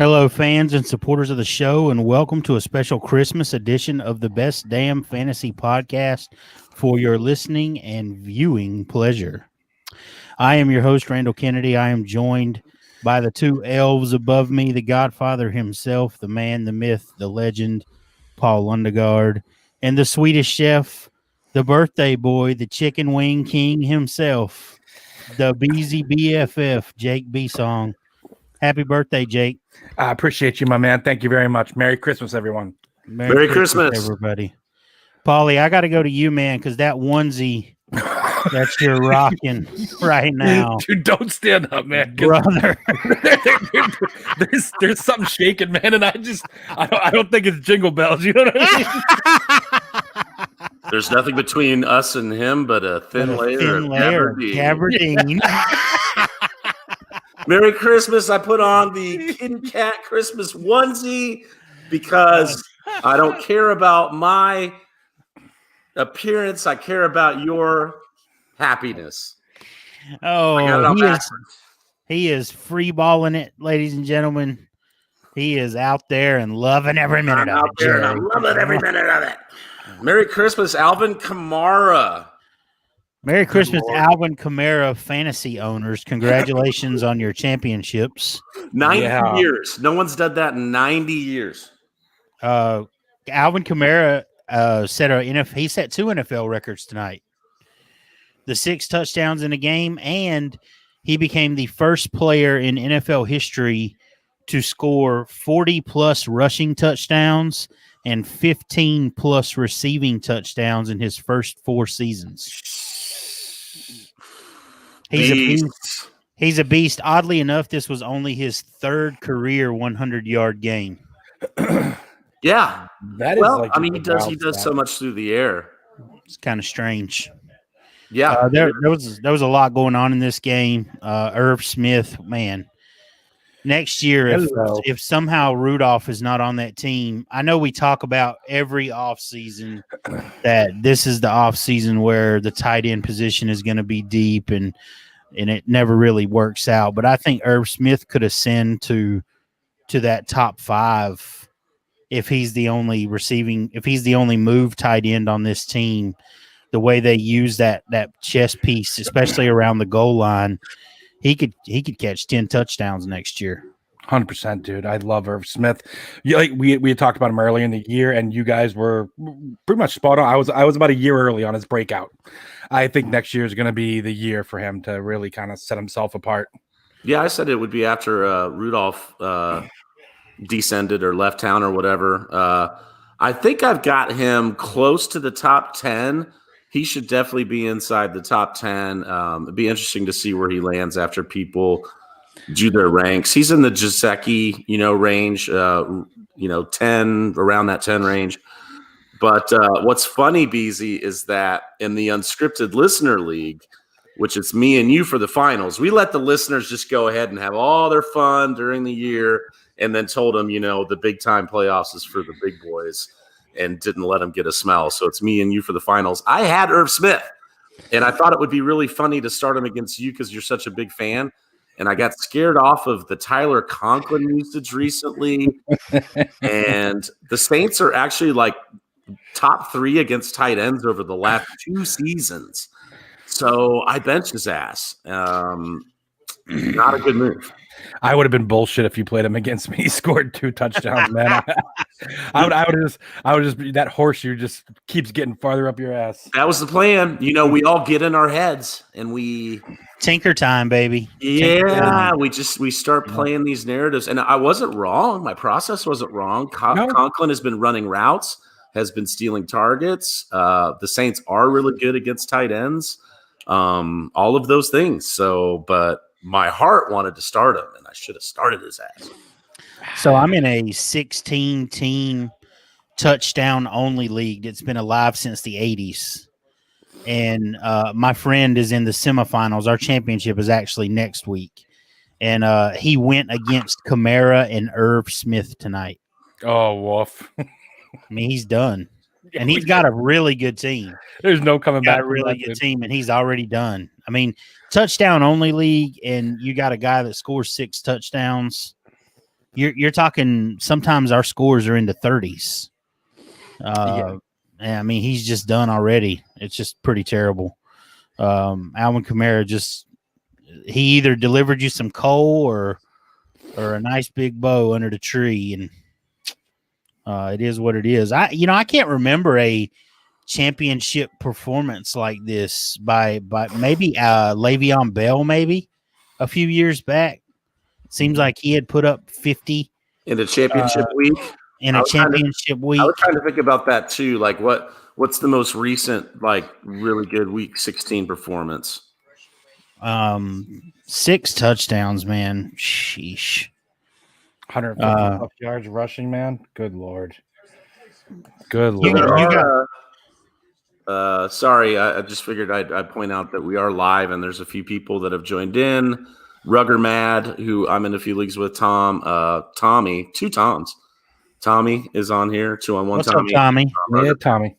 Hello, fans and supporters of the show, and welcome to a special Christmas edition of the Best Damn Fantasy Podcast for your listening and viewing pleasure. I am your host, Randall Kennedy. I am joined by the two elves above me, the Godfather himself, the man, the myth, the legend, Paul Lundegaard, and the Swedish chef, the birthday boy, the chicken wing king himself, the Beezy BFF, Jake B-Song. Happy birthday, Jake. I appreciate you, my man. Thank you very much. Merry Christmas, everyone. Merry Christmas, everybody. Paulie, I got to go to you, man, because that onesie that you're rocking right now. Dude, don't stand up, man. Brother. there's something shaking, man, and I don't think it's Jingle Bells. You know what I mean? There's nothing between us and him but a thin layer of gabardine. Merry Christmas. I put on the Kid Kat Christmas onesie because I don't care about my appearance. I care about your happiness. Oh, he is free balling it, ladies and gentlemen. He is out there and loving every minute of it. I'm loving every minute of it. Merry Christmas, Alvin Kamara. Merry Christmas, Alvin Kamara fantasy owners. Congratulations on your championships. 90 years. No one's done that in 90 years. Alvin Kamara he set 2 NFL records tonight. The 6 touchdowns in a game, and he became the first player in NFL history to score 40-plus rushing touchdowns and 15-plus receiving touchdowns in his first 4 seasons. He's a beast. He's a beast. Oddly enough, this was only his 3rd career 100-yard game. Yeah. That is he does so much through the air. It's kind of strange. Yeah. There was a lot going on in this game. Irv Smith, man. Next year, if somehow Rudolph is not on that team, I know we talk about every offseason that this is the offseason where the tight end position is going to be deep and it never really works out. But I think Irv Smith could ascend to that top 5 if he's the only move tight end on this team. The way they use that chess piece, especially around the goal line, he could catch 10 touchdowns next year. 100%, dude. I love Irv Smith. We had talked about him earlier in the year, and you guys were pretty much spot on. I was about a year early on his breakout. I think next year is going to be the year for him to really kind of set himself apart. Yeah, I said it would be after Rudolph descended or left town or whatever. I think I've got him close to the top 10. He should definitely be inside the top 10. It'd be interesting to see where he lands after people do their ranks. He's in the Gesicki, range, 10, around that 10 range. But what's funny, Beezy, is that in the Unscripted Listener League, which is me and you for the finals, we let the listeners just go ahead and have all their fun during the year and then told them, the big-time playoffs is for the big boys, and didn't let him get a smell. So it's me and you for the finals. I had Irv Smith, and I thought it would be really funny to start him against you because you're such a big fan. And I got scared off of the Tyler Conklin usage recently. And the Saints are actually like top 3 against tight ends over the last 2 seasons. So I benched his ass. Not a good move. I would have been bullshit if you played him against me. He scored 2 touchdowns, man. I would just that horseshoe just keeps getting farther up your ass. That was the plan. We all get in our heads and we tinker time, baby. Yeah, we start playing these narratives, and I wasn't wrong. My process wasn't wrong. Conklin has been running routes, has been stealing targets. The Saints are really good against tight ends. All of those things. So, but my heart wanted to start him, and I should have started his ass. So I'm in a 16-team touchdown-only league that's been alive since the 80s. And my friend is in the semifinals. Our championship is actually next week. And he went against Kamara and Irv Smith tonight. Oh, woof. I mean, he's done. And he's got a really good team. There's no coming back. A really good team, and he's already done. I mean, touchdown only league, and you got a guy that scores 6 touchdowns. you're talking. Sometimes our scores are in the 30s. And I mean, he's just done already. It's just pretty terrible. Alvin Kamara he either delivered you some coal or a nice big bow under the tree, and it is what it is. I can't remember a championship performance like this by maybe Le'Veon Bell, maybe a few years back. Seems like he had put up 50 in a championship week. In a championship week. I was trying to think about that too. Like what's the most recent, like, really good week 16 performance? 6 touchdowns, man. Sheesh. 150 yards rushing, man. Good Lord. Good Lord. Sorry, I just figured I'd point out that we are live and there's a few people that have joined in. Rugger Mad, who I'm in a few leagues with, Tommy, 2 Toms. Tommy is on here, 2-on-1 What's Tommy. Up, Tommy? Yeah, Tommy.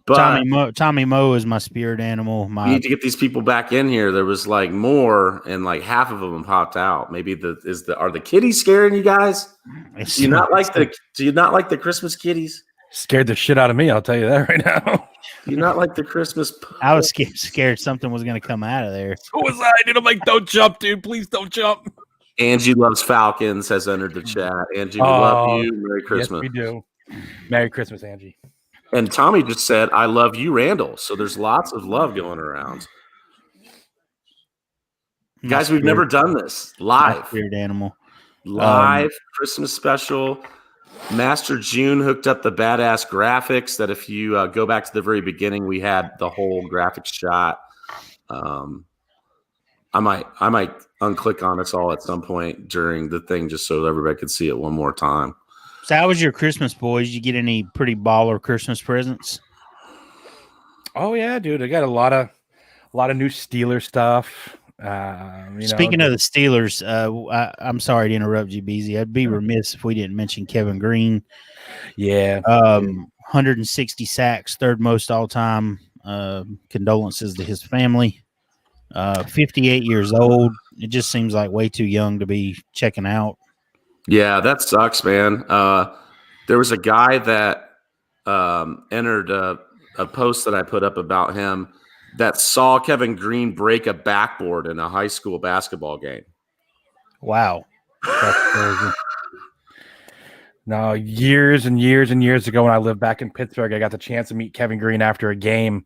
But Tommy Mo is my spirit animal. We need to get these people back in here. There was like more, and like half of them popped out. Maybe are the kitties scaring you guys? Do you not like the Christmas kitties? Scared the shit out of me, I'll tell you that right now. Do you not like the Christmas? I was scared something was going to come out of there. So was I, dude. I'm like, don't jump, dude. Please don't jump. Angie Loves Falcons has entered the chat. Angie, we love you. Merry Christmas. Yes, we do. Merry Christmas, Angie. And Tommy just said, I love you, Randall. So there's lots of love going around. Guys, we've never done this live. Spirit animal. Live Christmas special. Master June hooked up the badass graphics that if you go back to the very beginning, we had the whole graphics shot. I might unclick on us all at some point during the thing just so everybody could see it one more time. So how was your Christmas, boys? Did you get any pretty baller Christmas presents? Oh yeah, dude. I got a lot of new Steeler stuff. Speaking of the Steelers, I'm sorry to interrupt you, BZ. I'd be remiss if we didn't mention Kevin Green. Yeah. 160 sacks, 3rd most all time. Condolences to his family. 58 years old. It just seems like way too young to be checking out. Yeah, that sucks, man. There was a guy that entered a post that I put up about him that saw Kevin Green break a backboard in a high school basketball game. Wow. That's crazy. No, years and years and years ago when I lived back in Pittsburgh, I got the chance to meet Kevin Green after a game,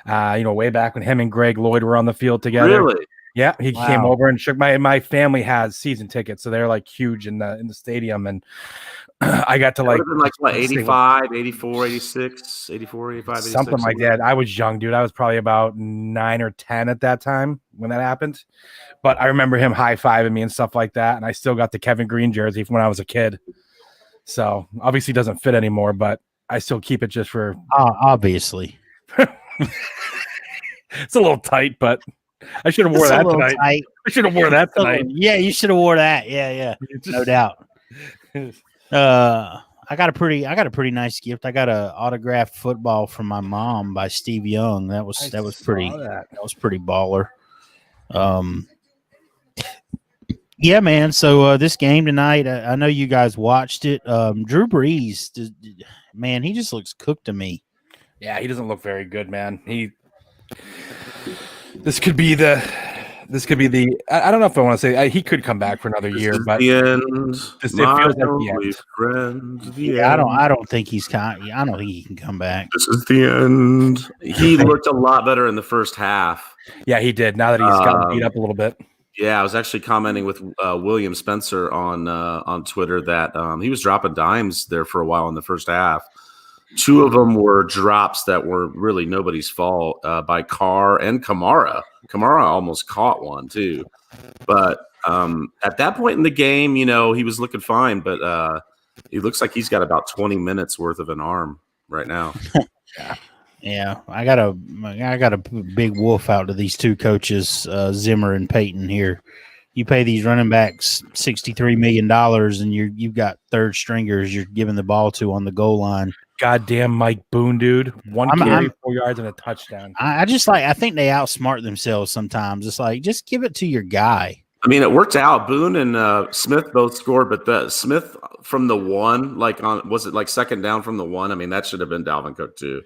way back when him and Greg Lloyd were on the field together. Really? Yeah, he came over and shook my family has season tickets, so they're like huge in the stadium, and I got to like 85, 84, 86, 84, 85, 86, something like that. I was young, dude. I was probably about 9 or 10 at that time when that happened, but I remember him high-fiving me and stuff like that, and I still got the Kevin Green jersey from when I was a kid. So obviously doesn't fit anymore, but I still keep it just for obviously. It's a little tight, but I should have wore that tonight. Tight. I should have wore that tonight. Yeah, you should have wore that. Yeah, no doubt. I got a pretty nice gift. I got a autographed football from my mom by Steve Young. That was pretty baller. Yeah, man. So this game tonight, I know you guys watched it. Drew Brees, man, he just looks cooked to me. Yeah, he doesn't look very good, man. This could be the. I don't know if I want to say he could come back for another year, but the end. It feels like the end. Friend, I don't think I don't think he can come back. This is the end. He looked a lot better in the first half. Yeah, he did. Now that he's gotten beat up a little bit. Yeah, I was actually commenting with William Spencer on Twitter that he was dropping dimes there for a while in the first half. 2 of them were drops that were really nobody's fault by Carr and Kamara. Kamara almost caught one too, but at that point in the game, he was looking fine. But he looks like he's got about 20 minutes worth of an arm right now. Yeah, I got a big wolf out to these 2 coaches, Zimmer and Payton here. You pay these running backs $63 million, and you've got 3rd stringers you're giving the ball to on the goal line. Goddamn Mike Boone, dude. 1 carry, 4 yards, and a touchdown. I think they outsmart themselves sometimes. It's like, just give it to your guy. I mean, it worked out. Boone and Smith both scored, but the Smith from the 1, was it like second down from the 1? I mean, that should have been Dalvin Cook too.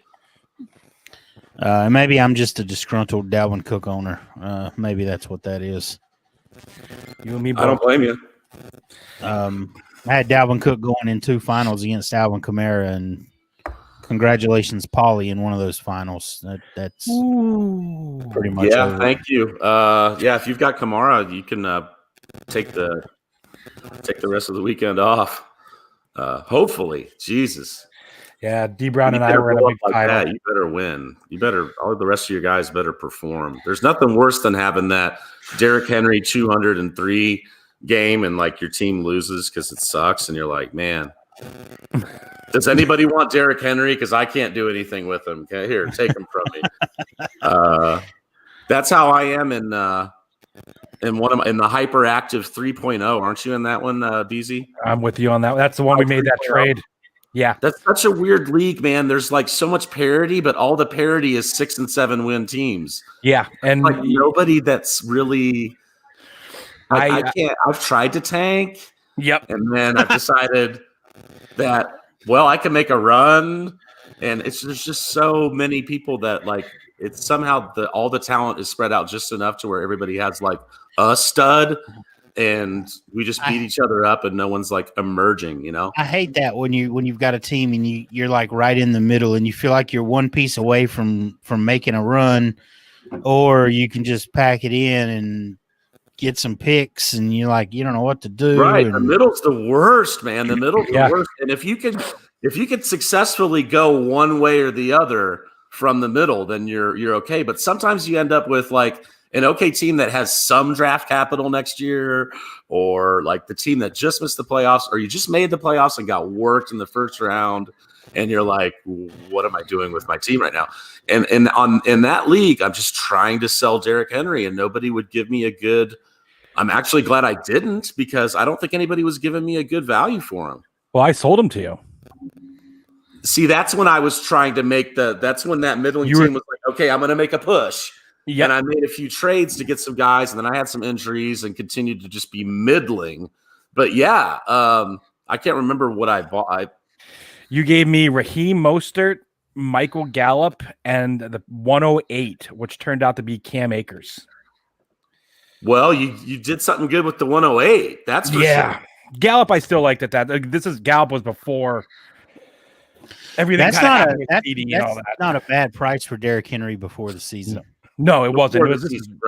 Maybe I'm just a disgruntled Dalvin Cook owner. Maybe that's what that is. You and me both. I don't blame you. I had Dalvin Cook going in 2 finals against Alvin Kamara, and congratulations, Paulie, in one of those finals. That's pretty much over. Thank you. If you've got Kamara, you can take the rest of the weekend off. Hopefully, Jesus. Yeah, D Brown and I were in a big final. You better win. All the rest of your guys better perform. There's nothing worse than having that Derrick Henry 203 game and like your team loses because it sucks, and you're like, man. Does anybody want Derrick Henry? Because I can't do anything with him. Okay, here, take him from me. That's how I am in the hyperactive 3.0. Aren't you in that one, BZ? I'm with you on that. That's the one we made that trade. Yeah, that's such a weird league, man. There's like so much parity, but all the parity is 6 and 7 win teams. Yeah, and like nobody that's really. I can't. I've tried to tank. Yep, and then I've decided that I can make a run, and there's just so many people that like it's somehow all the talent is spread out just enough to where everybody has like a stud. And we just beat each other up, and no one's like emerging. You know, I hate that when you've got a team and you're like right in the middle, and you feel like you're one piece away from making a run, or you can just pack it in and get some picks, and you're like you don't know what to do. Right, the middle's the worst, man. The middle's the worst. And if you could successfully go one way or the other from the middle, then you're okay. But sometimes you end up with like an okay team that has some draft capital next year, or like the team that just missed the playoffs, or you just made the playoffs and got worked in the first round, and you're like, what am I doing with my team right now? And in that league, I'm just trying to sell Derrick Henry, and nobody would give me a good. I'm actually glad I didn't, because I don't think anybody was giving me a good value for him. Well, I sold him to you. See, that's when I was trying to make that's when that middling team was like, okay, I'm going to make a push. Yep. And I made a few trades to get some guys, and then I had some injuries and continued to just be middling. But yeah, I can't remember what I bought. You gave me Raheem Mostert, Michael Gallup, and the 108, which turned out to be Cam Akers. Well, you did something good with the 108. That's for sure. Gallup, I still liked it. Gallup was before everything. That's not a bad price for Derrick Henry before the season. No, it wasn't.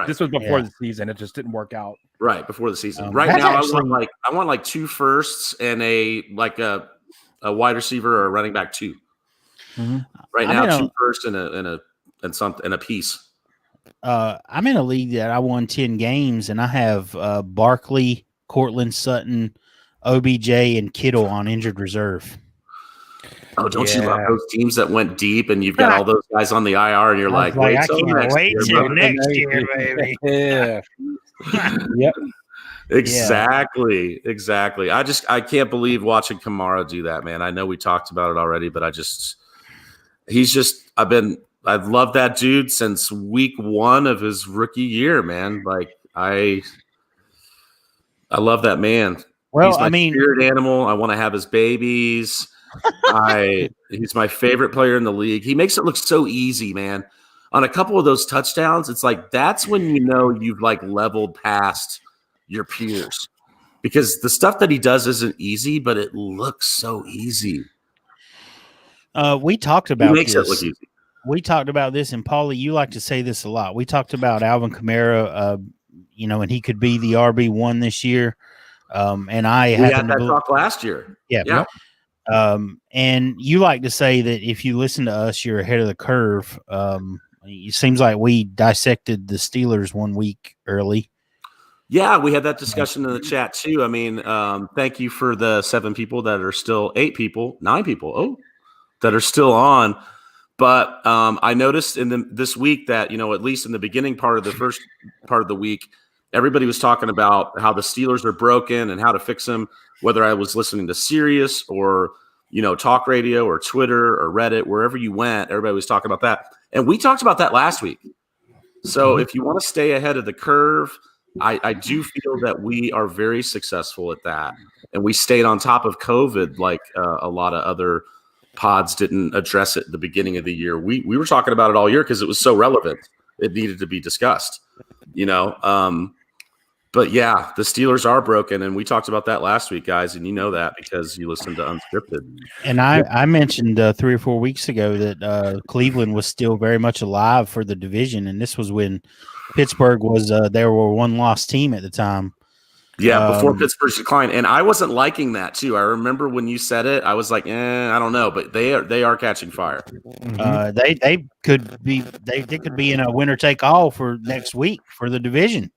This was before the season. It just didn't work out. Right before the season. Right now, I want like 2 firsts and a wide receiver or a running back 2. Mm-hmm. Right now, 2 firsts and a piece. I'm in a league that I won 10 games, and I have Barkley, Cortland Sutton, OBJ, and Kittle on injured reserve. Oh, don't you love those teams that went deep and you've got all those guys on the IR and you're like, I can't wait till next year, baby. Yeah. Yep. Exactly. I can't believe watching Kamara do that, man. I know we talked about it already, but I've loved that dude since week 1 of his rookie year, man. Like I love that man. Well, he's my spirit animal. I want to have his babies. He's my favorite player in the league. He makes it look so easy, man. On a couple of those touchdowns, it's like that's when you know you've like leveled past your peers, because the stuff that he does isn't easy, but it looks so easy. We talked about it look easy. We talked about this, and Paulie, you like to say this a lot. We talked about Alvin Kamara, and he could be the RB1 this year. And I had that talk last year. Yeah. And you like to say that if you listen to us, you're ahead of the curve. It seems like we dissected the Steelers 1 week early. Yeah, we had that discussion in the chat too. I mean, thank you for the 7 people that are still 8 people, 9 people, that are still on. But I noticed this week that, at least in the beginning part of the first part of the week, everybody was talking about how the Steelers are broken and how to fix them, whether I was listening to Sirius or, talk radio or Twitter or Reddit, wherever you went, everybody was talking about that. And we talked about that last week. So if you want to stay ahead of the curve, I do feel that we are very successful at that, and we stayed on top of COVID like a lot of other pods didn't address it at the beginning of the year. We were talking about it all year because it was so relevant. It needed to be discussed, you know. But yeah, the Steelers are broken, and we talked about that last week, guys, and you know that because you listened to Unscripted. And I mentioned 3 or 4 weeks ago that Cleveland was still very much alive for the division, and this was when Pittsburgh was they were one loss team at the time. Yeah, before Pittsburgh's decline, and I wasn't liking that too. I remember when you said it, I was like, I don't know, but they are catching fire. They could be in a winner take all for next week for the division.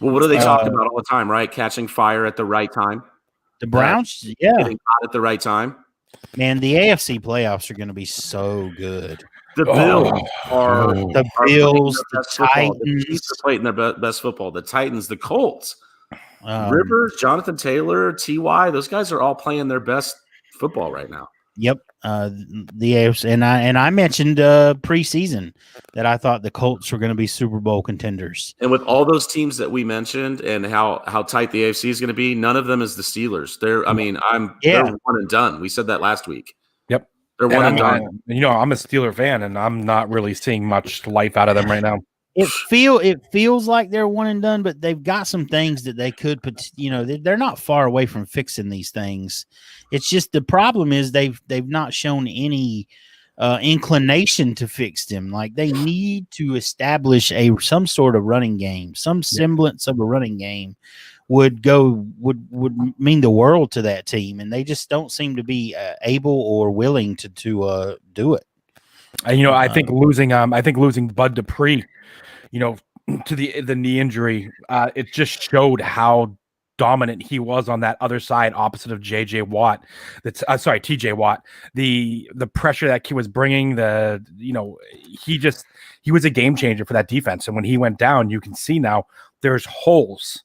Well, what do they talk about all the time, right? Catching fire at the right time. The Browns, getting hot at the right time. Man, the AFC playoffs are going to be so good. The Bills the Titans. The Chiefs are playing their best football. The Titans, the Colts, Rivers, Jonathan Taylor, Ty. Those guys are all playing their best football right now. Yep. The AFC, and I mentioned preseason that I thought the Colts were going to be Super Bowl contenders. And with all those teams that we mentioned and how tight the AFC is going to be, none of them is the Steelers. They're one and done. We said that last week. Yep. They're one and done. I'm a Steeler fan, and I'm not really seeing much life out of them right now. It feels like they're one and done, but they've got some things that they could put. They're not far away from fixing these things. It's just the problem is they've not shown any inclination to fix them. Like they need to establish some sort of running game, some semblance of a running game would mean the world to that team, and they just don't seem to be able or willing to do it. I think losing Bud Dupree, to the knee injury, it just showed how dominant he was on that other side opposite of TJ Watt. The pressure that he was bringing, he was a game changer for that defense. And when he went down, you can see now there's holes.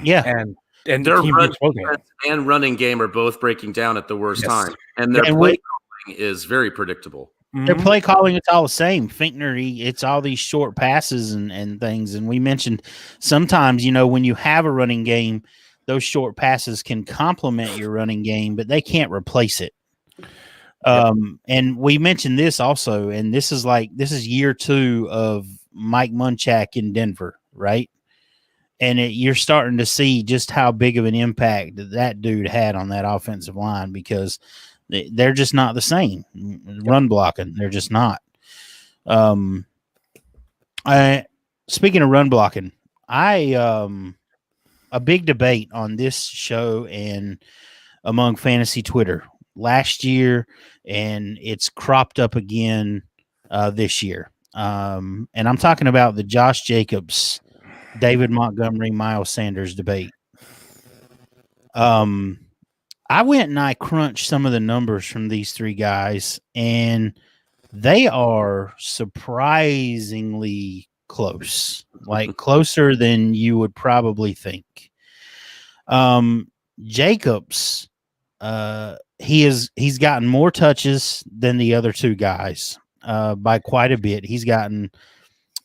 Yeah. And their running game are both breaking down at the worst time. And their play calling is very predictable. Their play calling, it's all the same. Finkner, it's all these short passes and things. And we mentioned sometimes, when you have a running game, those short passes can complement your running game, but they can't replace it. And we mentioned this also, and this is year 2 of Mike Munchak in Denver, right? And you're starting to see just how big of an impact that dude had on that offensive line because they're just not the same. Run blocking, they're just not. Speaking of run blocking, a big debate on this show and among fantasy Twitter last year, and it's cropped up again this year. And I'm talking about the Josh Jacobs, David Montgomery, Miles Sanders debate. I went and I crunched some of the numbers from these 3 guys, and they are surprisingly close, like closer than you would probably think. Jacobs, he's gotten more touches than the other 2 guys by quite a bit. He's gotten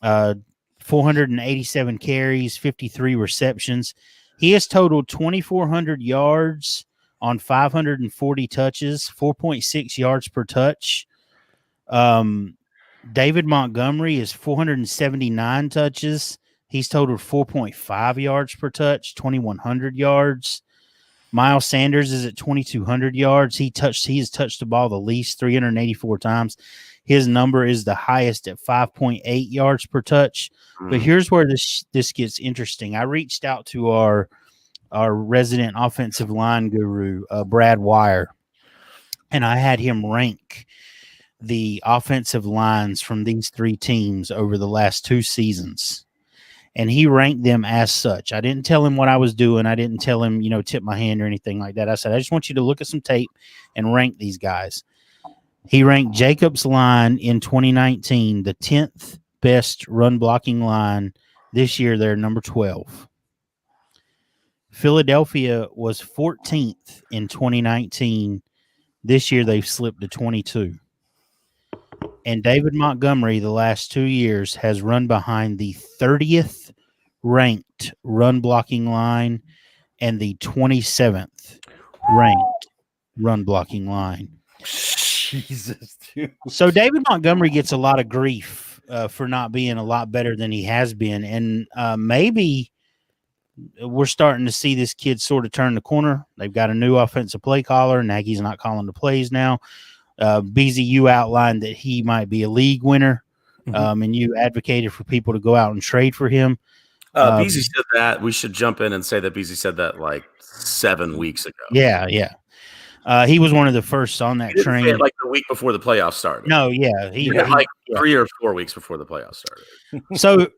487 carries, 53 receptions. He has totaled 2,400 yards on 540 touches, 4.6 yards per touch. David Montgomery is 479 touches. He's totaled 4.5 yards per touch, 2,100 yards. Miles Sanders is at 2,200 yards. He has touched the ball the least, 384 times. His number is the highest at 5.8 yards per touch. But here's where this gets interesting. I reached out to our resident offensive line guru, Brad Wire, and I had him rank the offensive lines from these 3 teams over the last 2 seasons. And he ranked them as such. I didn't tell him what I was doing. I didn't tell him, tip my hand or anything like that. I said, I just want you to look at some tape and rank these guys. He ranked Jacobs' line in 2019 the 10th best run blocking line. This year, they're number 12. Philadelphia was 14th in 2019. This year, they've slipped to 22. And David Montgomery, the last 2 years, has run behind the 30th ranked ranked run blocking line and the 27th ranked run blocking line. Jesus, dude. So David Montgomery gets a lot of grief for not being a lot better than he has been. And maybe we're starting to see this kid sort of turn the corner. They've got a new offensive play caller. Nagy's not calling the plays now. BZ, you outlined that he might be a league winner, and you advocated for people to go out and trade for him. BZ said that. We should jump in and say that BZ said that like 7 weeks ago. Yeah. He was one of the first on that train. Say it like the week before the playoffs started. No, yeah. He like 3 or 4 weeks before the playoffs started. So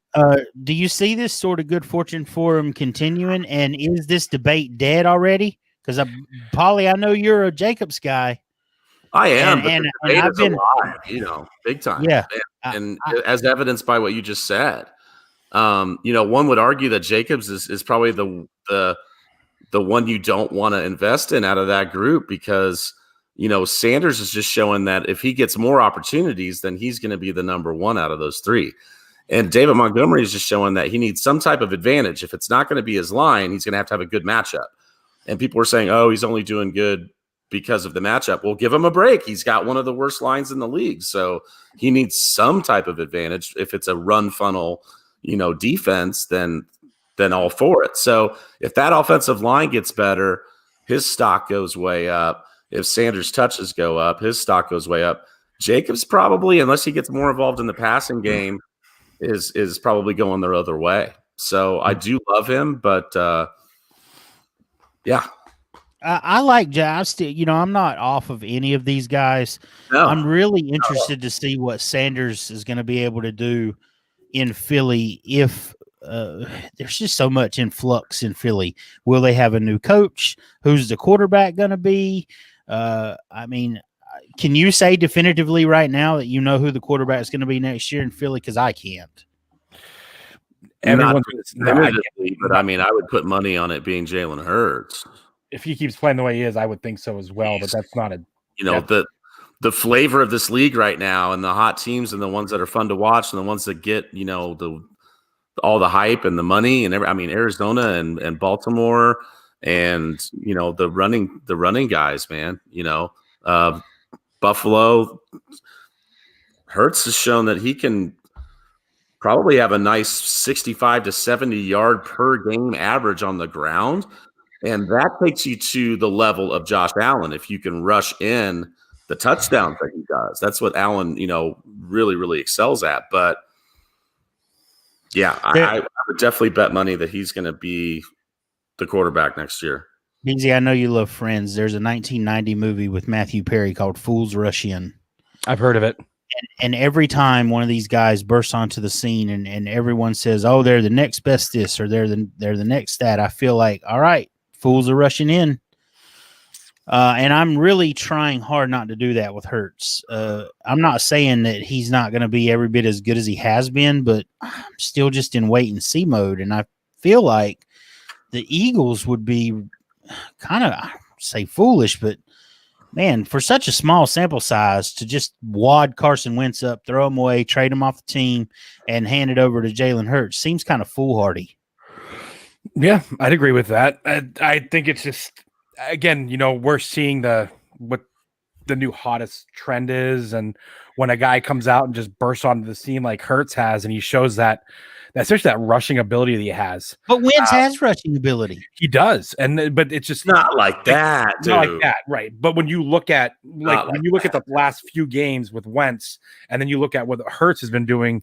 do you see this sort of good fortune for him continuing? And is this debate dead already? Because, Paulie, I know you're a Jacobs guy. I am, and but the I've debate been is alive, big time. Yeah. And as evidenced by what you just said, one would argue that Jacobs is probably the one you don't want to invest in out of that group because, Sanders is just showing that if he gets more opportunities, then he's going to be the number one out of those three. And David Montgomery is just showing that he needs some type of advantage. If it's not going to be his line, he's going to have a good matchup. And people are saying, oh, he's only doing good because of the matchup. Well, give him a break. He's got one of the worst lines in the league. So he needs some type of advantage. If it's a run funnel, defense, then all for it. So if that offensive line gets better, his stock goes way up. If Sanders' touches go up, his stock goes way up. Jacobs probably, unless he gets more involved in the passing game, is probably going the other way. So I do love him, but yeah. I like Josh. I'm not off of any of these guys. No. I'm really interested to see what Sanders is going to be able to do in Philly if there's just so much influx in Philly. Will they have a new coach? Who's the quarterback going to be? Can you say definitively right now that you know who the quarterback is going to be next year in Philly? Because I can't. Not definitively, but I would put money on it being Jalen Hurts. If he keeps playing the way he is, I would think so as well. But that's not the flavor of this league right now, and the hot teams, and the ones that are fun to watch, and the ones that get all the hype and the money, and Arizona and Baltimore, and the running guys, man. Buffalo. Hurts has shown that he can probably have a nice 65 to 70 yard per game average on the ground. And that takes you to the level of Josh Allen if you can rush in the touchdowns that he does. That's what Allen, really, really excels at. But, yeah, I would definitely bet money that he's going to be the quarterback next year. Beansy, I know you love Friends. There's a 1990 movie with Matthew Perry called Fools Rush In. I've heard of it. And every time one of these guys bursts onto the scene and everyone says, oh, they're the next best this or they're the next that, I feel like, all right, fools are rushing in. And I'm really trying hard not to do that with Hurts. I'm not saying that he's not going to be every bit as good as he has been, but I'm still just in wait and see mode. And I feel like the Eagles would be kind of, I say foolish, but man, for such a small sample size to just wad Carson Wentz up, throw him away, trade him off the team, and hand it over to Jalen Hurts seems kind of foolhardy. Yeah, I'd agree with that. I think it's just, again, we're seeing what the new hottest trend is, and when a guy comes out and just bursts onto the scene like Hurts has, and he shows that, especially that rushing ability that he has. But Wentz has rushing ability. He does, but it's just not like that. Not like that, right? But when you look at at the last few games with Wentz, and then you look at what Hurts has been doing,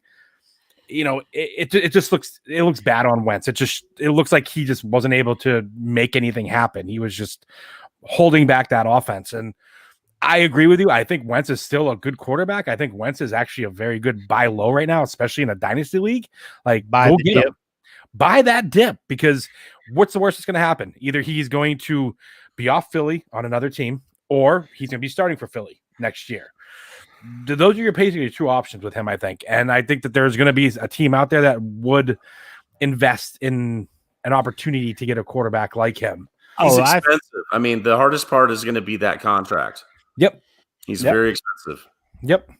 it just looks bad on Wentz. It looks like he just wasn't able to make anything happen. He was just holding back that offense. And I agree with you. I think Wentz is still a good quarterback. I think Wentz is actually a very good buy low right now, especially in a dynasty league. Like buy that dip, because what's the worst that's going to happen? Either he's going to be off Philly on another team, or he's going to be starting for Philly next year. Those are basically your two options with him, I think. And I think that there's going to be a team out there that would invest in an opportunity to get a quarterback like him. He's expensive. The hardest part is going to be that contract. Yep. He's very expensive. Yep.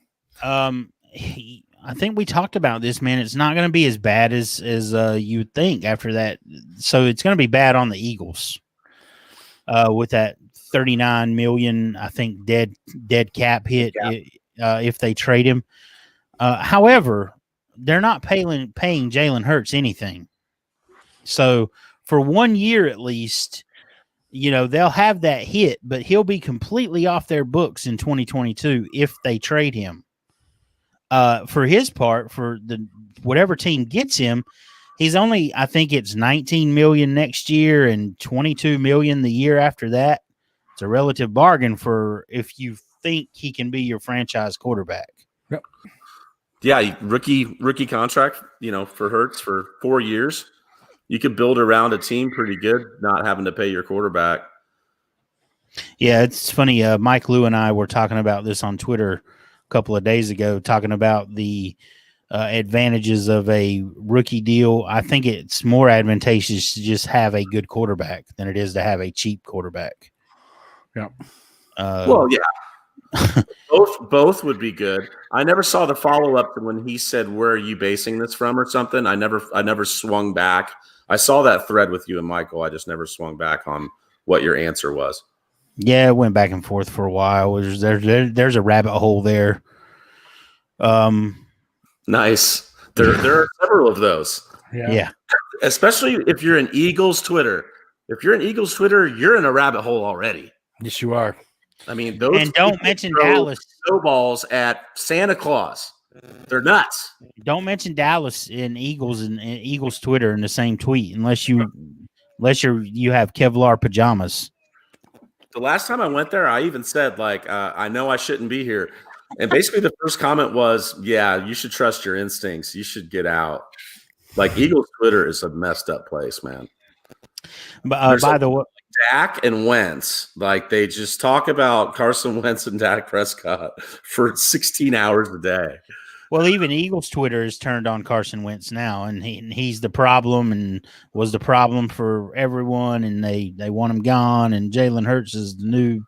I think we talked about this, man. It's not going to be as bad as you would think after that. So it's going to be bad on the Eagles with that 39 million, I think, dead cap hit if they trade him. However, they're not paying Jalen Hurts anything. So for 1 year at least, they'll have that hit, but he'll be completely off their books in 2022 if they trade him. For his part, for whatever team gets him, he's only, I think it's 19 million next year and 22 million the year after that. It's a relative bargain for if you think he can be your franchise quarterback. Yep. Yeah, rookie contract, for Hurts for 4 years. You could build around a team pretty good, not having to pay your quarterback. Yeah, it's funny. Mike Lou and I were talking about this on Twitter a couple of days ago, talking about the advantages of a rookie deal. I think it's more advantageous to just have a good quarterback than it is to have a cheap quarterback. Yeah. Well, yeah. both would be good. I never saw the follow-up to when he said, "Where are you basing this from?" or something. I never swung back. I saw that thread with you and Michael. I just never swung back on what your answer was. Yeah, it went back and forth for a while. There's a rabbit hole there. Nice. There are several of those. Yeah. Especially if you're in Eagles Twitter. If you're in Eagles Twitter, you're in a rabbit hole already. Yes, you are. I mean, those and don't mention Dallas snowballs at Santa Claus. They're nuts. Don't mention Dallas in Eagles and Eagles Twitter in the same tweet unless you have Kevlar pajamas. The last time I went there, I even said, I know I shouldn't be here. And basically the first comment was, yeah, you should trust your instincts. You should get out. Eagles Twitter is a messed up place, man. But by the way, Dak and Wentz, they just talk about Carson Wentz and Dak Prescott for 16 hours a day. Well, even Eagles Twitter is turned on Carson Wentz now, and he's the problem and was the problem for everyone, and they want him gone, and Jalen Hurts is the new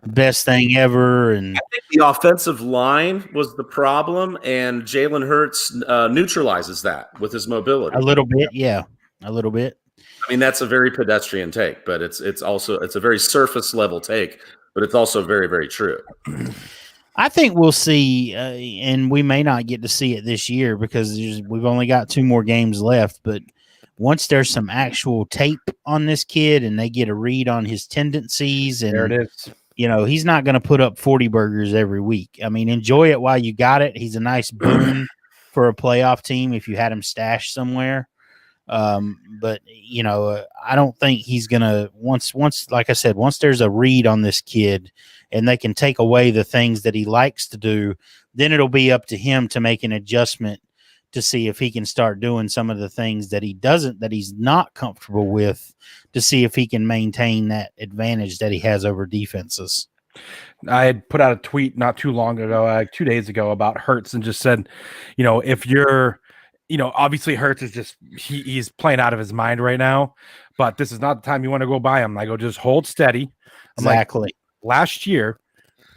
best thing ever. And I think the offensive line was the problem, and Jalen Hurts neutralizes that with his mobility. A little bit, yeah, a little bit. I mean, that's a very pedestrian take, but it's a very surface level take, but it's also very, very true. I think we'll see, and we may not get to see it this year because we've only got 2 more games left. But once there's some actual tape on this kid and they get a read on his tendencies, and there it is. He's not going to put up 40 burgers every week. I mean, enjoy it while you got it. He's a nice boon for a playoff team if you had him stashed somewhere. But I don't think he's gonna once like I said, once there's a read on this kid and they can take away the things that he likes to do, then it'll be up to him to make an adjustment to see if he can start doing some of the things that he's not comfortable with, to see if he can maintain that advantage that he has over defenses. I had put out a tweet not too long ago, 2 days ago, about Hurts, and just said, if you're obviously Hurts is just he's playing out of his mind right now, but this is not the time you want to go buy him. I go, just hold steady. Exactly. Last year,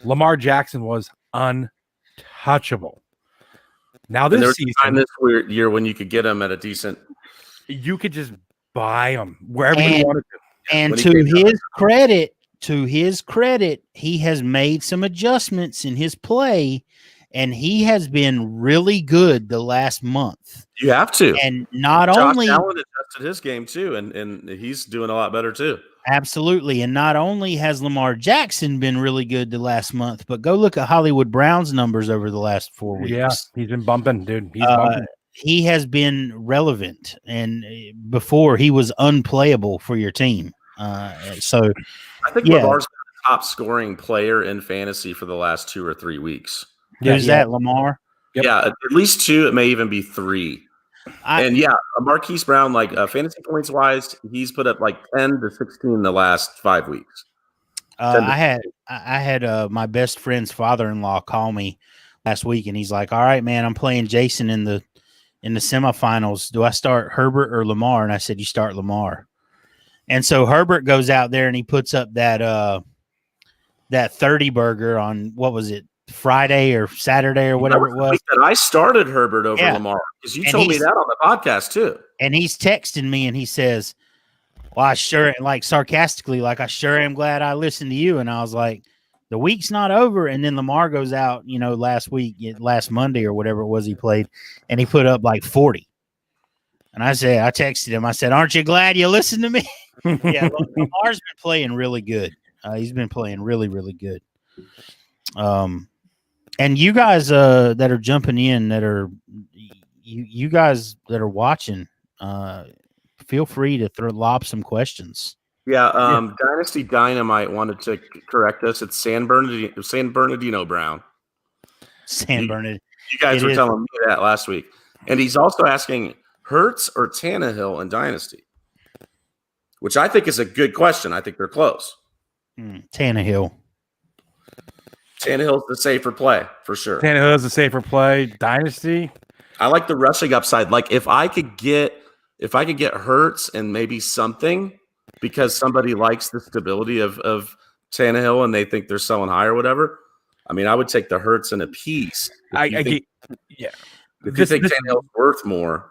Lamar Jackson was untouchable. Now this season, this weird year when you could get him at a decent, you could just buy him wherever you wanted to. And to his credit, he has made some adjustments in his play. And he has been really good the last month. You have to. And not Josh only Allen adjusted his game too, and he's doing a lot better too. Absolutely. And not only has Lamar Jackson been really good the last month, but go look at Hollywood Brown's numbers over the last 4 weeks. Yeah, he's been bumping, dude. He's bumping. He has been relevant, and before he was unplayable for your team. So I think Lamar's been the top scoring player in fantasy for the last 2 or 3 weeks. Who's that, Lamar? Yep. Yeah, at least 2. It may even be 3. Marquise Brown, fantasy points wise, he's put up 10 to 16 in the last 5 weeks. I had my best friend's father-in-law call me last week, and he's like, "All right, man, I'm playing Jason in the semifinals. Do I start Herbert or Lamar?" And I said, "You start Lamar." And so Herbert goes out there and he puts up that 30 burger on, what was it, Friday or Saturday or whatever it was. That I started Herbert over Lamar because you told me that on the podcast too. And he's texting me and he says, "Well, I sure like sarcastically, like I sure am glad I listened to you." And I was like, "The week's not over." And then Lamar goes out, last Monday or whatever it was he played, and he put up like 40. And I texted him, I said, "Aren't you glad you listened to me?" Yeah, Lamar's been playing really good. He's been playing really, really good. And you guys that are jumping in, that are you guys that are watching, feel free to lob some questions. Yeah, Dynasty Dynamite wanted to correct us. It's San Bernardino Brown. San Bernardino. You guys were telling me that last week. And he's also asking Hurts or Tannehill in Dynasty, which I think is a good question. I think they're close. Tannehill. Tannehill's the safer play for sure. Tannehill is the safer play. Dynasty. I like the rushing upside. Like if I could get Hurts and maybe something because somebody likes the stability of Tannehill and they think they're selling high or whatever. I mean, I would take the Hurts in a piece. If you think Tannehill's worth more.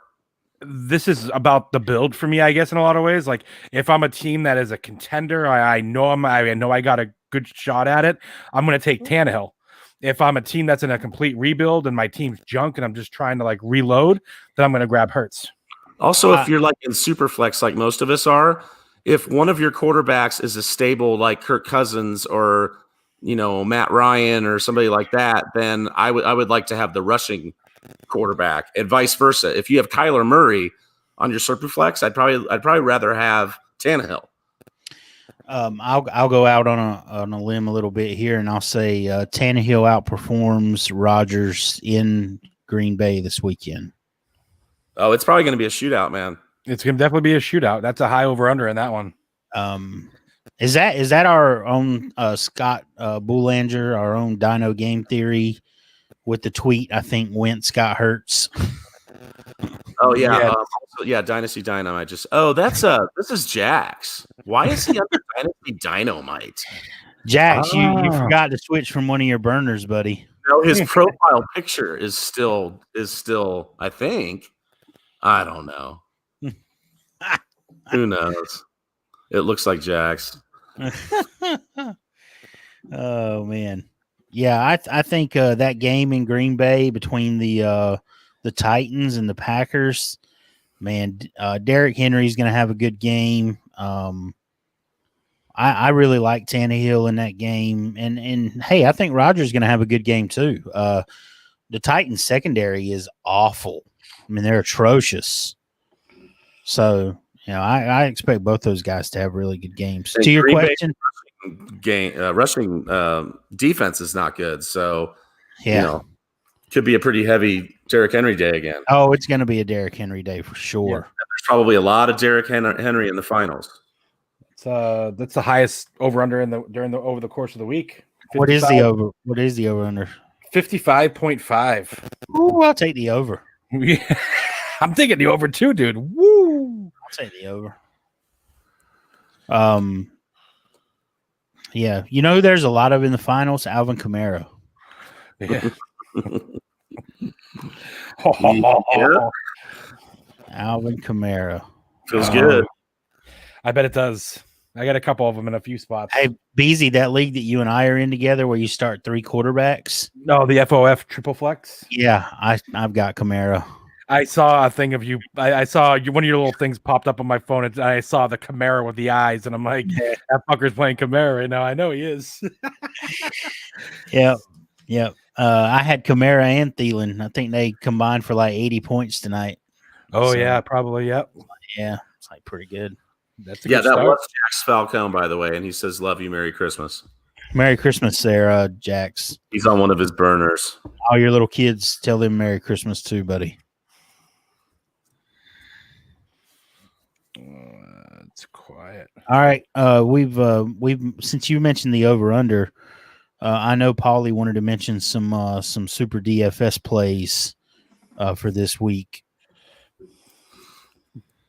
This is about the build for me, I guess, in a lot of ways. Like if I'm a team that is a contender, I know I got a good shot at it. I'm going to take Tannehill. If I'm a team that's in a complete rebuild and my team's junk and I'm just trying to like reload, then I'm going to grab Hurts. Also, if you're like in super flex, like most of us are, if one of your quarterbacks is a stable like Kirk Cousins or Matt Ryan or somebody like that, then I would like to have the rushing quarterback, and vice versa. If you have Kyler Murray on your Superflex, I'd probably rather have Tannehill. I'll go out on a limb a little bit here, and I'll say Tannehill outperforms Rodgers in Green Bay this weekend. Oh, it's probably going to be a shootout, man. It's going to definitely be a shootout. That's a high over under in that one. Is that our own Scott Boulanger, our own Dino Game Theory? With the tweet, I think Wentz got Hurts. Oh yeah, Dynasty Dynamite. This is Jax. Why is he under Dynasty Dynamite? Jax, you forgot to switch from one of your burners, buddy. No, his profile picture is still. I think. I don't know. Who knows? It looks like Jax. Oh man. Yeah, I think that game in Green Bay between the Titans and the Packers, man, Derrick Henry's going to have a good game. I really like Tannehill in that game, and hey, I think Rodgers is going to have a good game too. The Titans secondary is awful. I mean, they're atrocious. So I expect both those guys to have really good games. To your question. Rushing defense is not good, so could be a pretty heavy Derrick Henry day again. Oh, it's going to be a Derrick Henry day for sure. Yeah, there's probably a lot of Derrick Henry in the finals. That's the highest over under over the course of the week. 55. What is the over under? 55.5. Ooh, I'll take the over. I'm taking the over too, dude. Woo! I'll take the over. Yeah, there's a lot of in the finals. Alvin Kamara. Yeah. Alvin Kamara feels good. I bet it does. I got a couple of them in a few spots. Hey, Beezy, that league that you and I are in together, where you start 3 quarterbacks. No, the FOF triple flex. Yeah, I've got Kamara. I saw a thing of you. I saw one of your little things popped up on my phone, and I saw the Kamara with the eyes, and I'm like, that fucker's playing Kamara right now. I know he is. Yep. I had Kamara and Thielen. I think they combined for like 80 points tonight. Oh, yeah, probably. Yep. Yeah, it's like pretty good. That's that start. Was Jax Falcone, by the way, and he says, "Love you, Merry Christmas." Merry Christmas, there, Jax. He's on one of his burners. All your little kids, tell them Merry Christmas too, buddy. It's quiet. All right. We've since you mentioned the over under, I know Paulie wanted to mention some super DFS plays for this week.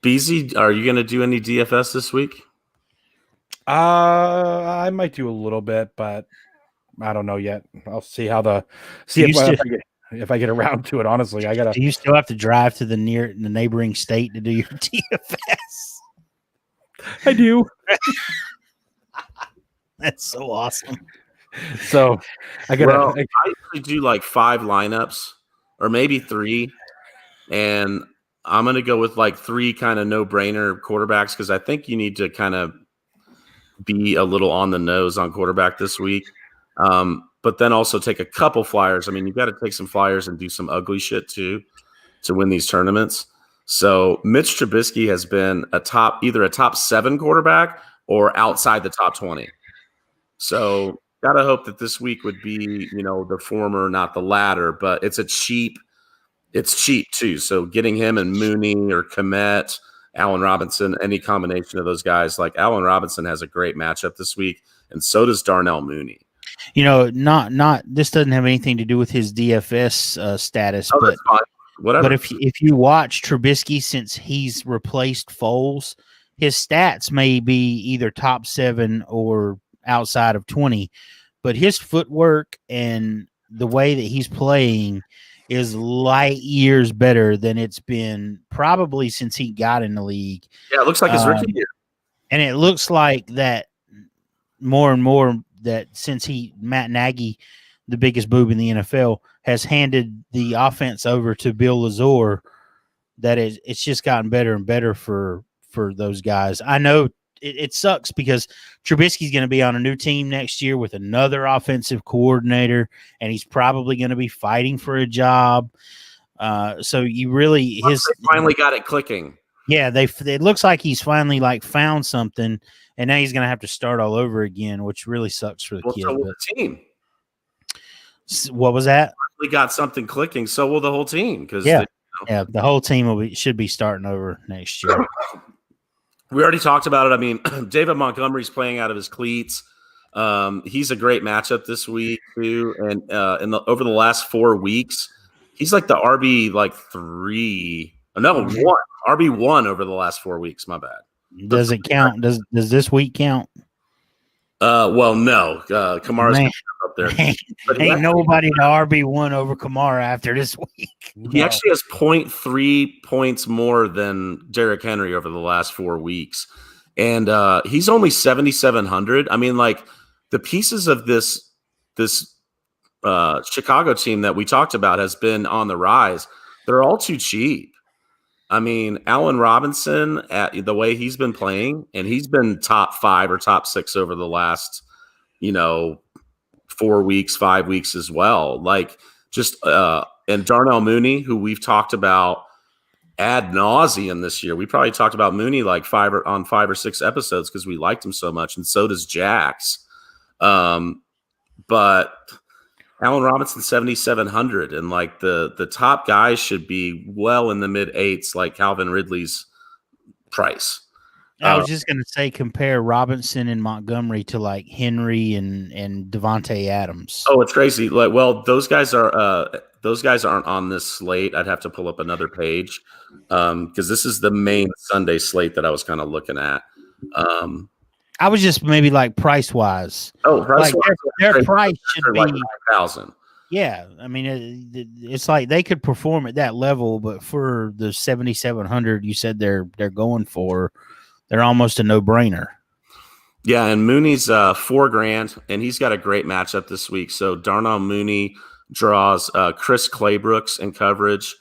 BZ, are you going to do any DFS this week? I might do a little bit, but I don't know yet. I'll see if I get around to it. Honestly, I gotta. Do you still have to drive to the neighboring state to do your DFS? I do. That's so awesome. So I gotta. Well, I usually do like 5 lineups or maybe 3, and I'm going to go with like 3 kind of no-brainer quarterbacks because I think you need to kind of be a little on the nose on quarterback this week. But then also take a couple flyers. I mean, you've got to take some flyers and do some ugly shit too to win these tournaments. So Mitch Trubisky has been either a top 7 quarterback or outside the top 20. So gotta hope that this week would be, the former, not the latter. But it's cheap too. So getting him and Mooney or Kmet, Allen Robinson, any combination of those guys, like Allen Robinson has a great matchup this week, and so does Darnell Mooney. Not this doesn't have anything to do with his DFS status, but that's fine. Whatever. But if you watch Trubisky since he's replaced Foles, his stats may be either top 7 or outside of 20, but his footwork and the way that he's playing is light years better than it's been probably since he got in the league. Yeah, it looks like his rookie year. And it looks like that more and more that since Matt Nagy, the biggest boob in the NFL, has handed the offense over to Bill Lazor, that it's just gotten better and better for those guys. I know it sucks because Trubisky's going to be on a new team next year with another offensive coordinator, and he's probably going to be fighting for a job. So you really they finally got it clicking. Yeah, it looks like he's finally found something, and now he's going to have to start all over again, which really sucks for the kid. So will the team. What was that? We got something clicking. So will the whole team. The whole team should be starting over next year. We already talked about it. I mean, David Montgomery's playing out of his cleats. He's a great matchup this week too. And over the last 4 weeks, he's like the RB RB1 over the last 4 weeks. My bad. Does it count? Does this week count? Well, no. Kamara's up there. Ain't nobody to RB1 over Kamara after this week. He actually has 0.3 points more than Derrick Henry over the last 4 weeks. And he's only 7,700. I mean, the pieces of this Chicago team that we talked about has been on the rise. They're all too cheap. I mean, Allen Robinson, at the way he's been playing, and he's been top 5 or top 6 over the last, 4 weeks, 5 weeks as well. And Darnell Mooney, who we've talked about ad nauseum this year. We probably talked about Mooney 5 or 6 episodes because we liked him so much, and so does Jax. But Allen Robinson 7,700, and the top guys should be well in the mid 8s, like Calvin Ridley's price. I was just gonna say compare Robinson and Montgomery to Henry and Devontae Adams. Oh, it's crazy. Those guys aren't on this slate. I'd have to pull up another page because this is the main Sunday slate that I was kind of looking at. I was just maybe price wise. Oh, their price should be 5,000. Yeah, I mean it's they could perform at that level, but for the 7,700 you said they're going for, they're almost a no brainer. Yeah, and Mooney's $4,000, and he's got a great matchup this week. So Darnell Mooney draws Chris Claybrooks in coverage.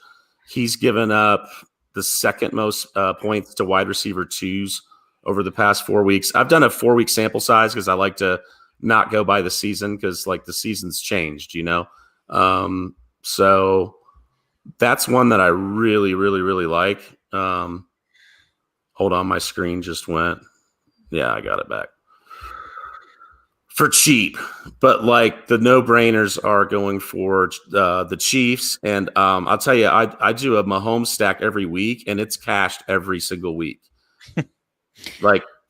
He's given up the second most points to wide receiver 2s over the past 4 weeks. I've done a 4-week sample size because I like to not go by the season because the season's changed, So that's one that I really, really, really like. Hold on, my screen just went. Yeah, I got it back. For cheap, but the no-brainers are going for the Chiefs. And I'll tell you, I do a Mahomes stack every week, and it's cashed every single week.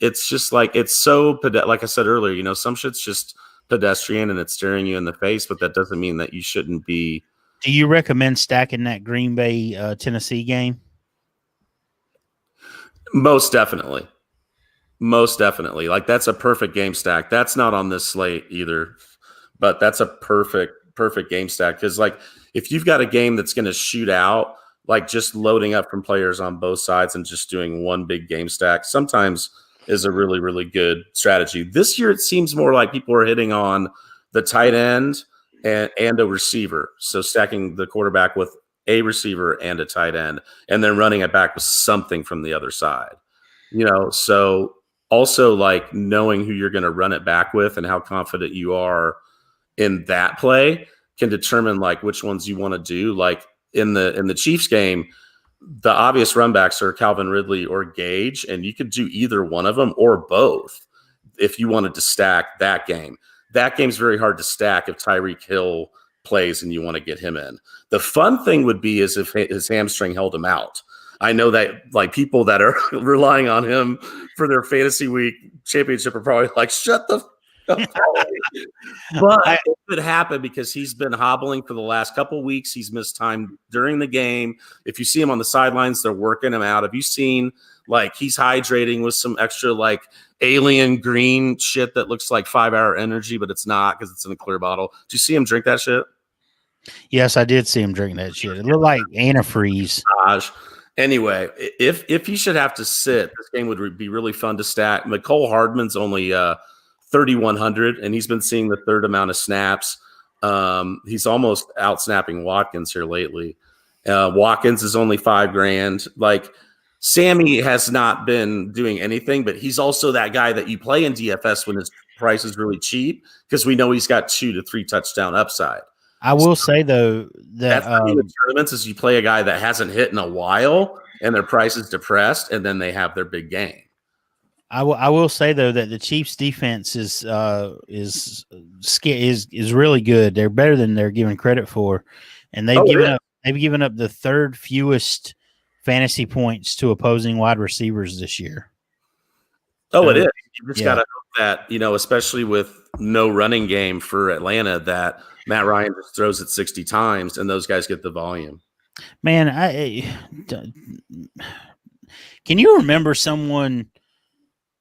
It's just it's so like I said earlier, some shit's just pedestrian and it's staring you in the face, but that doesn't mean that you shouldn't be. Do you recommend stacking that Green Bay Tennessee game? Most definitely. That's a perfect game stack. That's not on this slate either. but that's a perfect game stack. Because like if you've got a game that's going to shoot out, like just loading up from players on both sides and just doing one big game stack sometimes is a really, really good strategy. This year, it seems more like people are hitting on the tight end and a receiver. So stacking the quarterback with a receiver and a tight end, and then running it back with something from the other side. So also like knowing who you're going to run it back with and how confident you are in that play can determine like which ones you want to do. Like in the Chiefs game, the obvious run backs are Calvin Ridley or Gage, and you could do either one of them or both if you wanted to stack that game. That game's very hard to stack if Tyreek Hill plays and you want to get him in. The fun thing would be is if his hamstring held him out. I know that like people that are relying on him for their fantasy week championship are probably like, shut the but it could happen because he's been hobbling for the last couple of weeks. He's missed time during the game. If you see him on the sidelines, they're working him out. Have you seen like he's hydrating with some extra like alien green shit that looks like 5-hour energy, but it's not because it's in a clear bottle? Did you see him drink that shit? Yes, I did see him drink that shit. It looked like antifreeze. Gosh. Anyway, if he should have to sit, this game would be really fun to stack. McCole Hardman's only 3,100, and he's been seeing the third amount of snaps. He's almost out snapping Watkins here lately. Watkins is only $5,000. Like Sammy has not been doing anything, but he's also that guy that you play in DFS when his price is really cheap because we know he's got 2 to 3 touchdown upside. I will say though that the tournaments is you play a guy that hasn't hit in a while and their price is depressed, and then they have their big game. I will say though that the Chiefs' defense is really good. They're better than they're given credit for, and they've given up the third fewest fantasy points to opposing wide receivers this year. Oh, it is. You just got to hope that, especially with no running game for Atlanta, that Matt Ryan just throws it 60 times and those guys get the volume. Man, can you remember someone,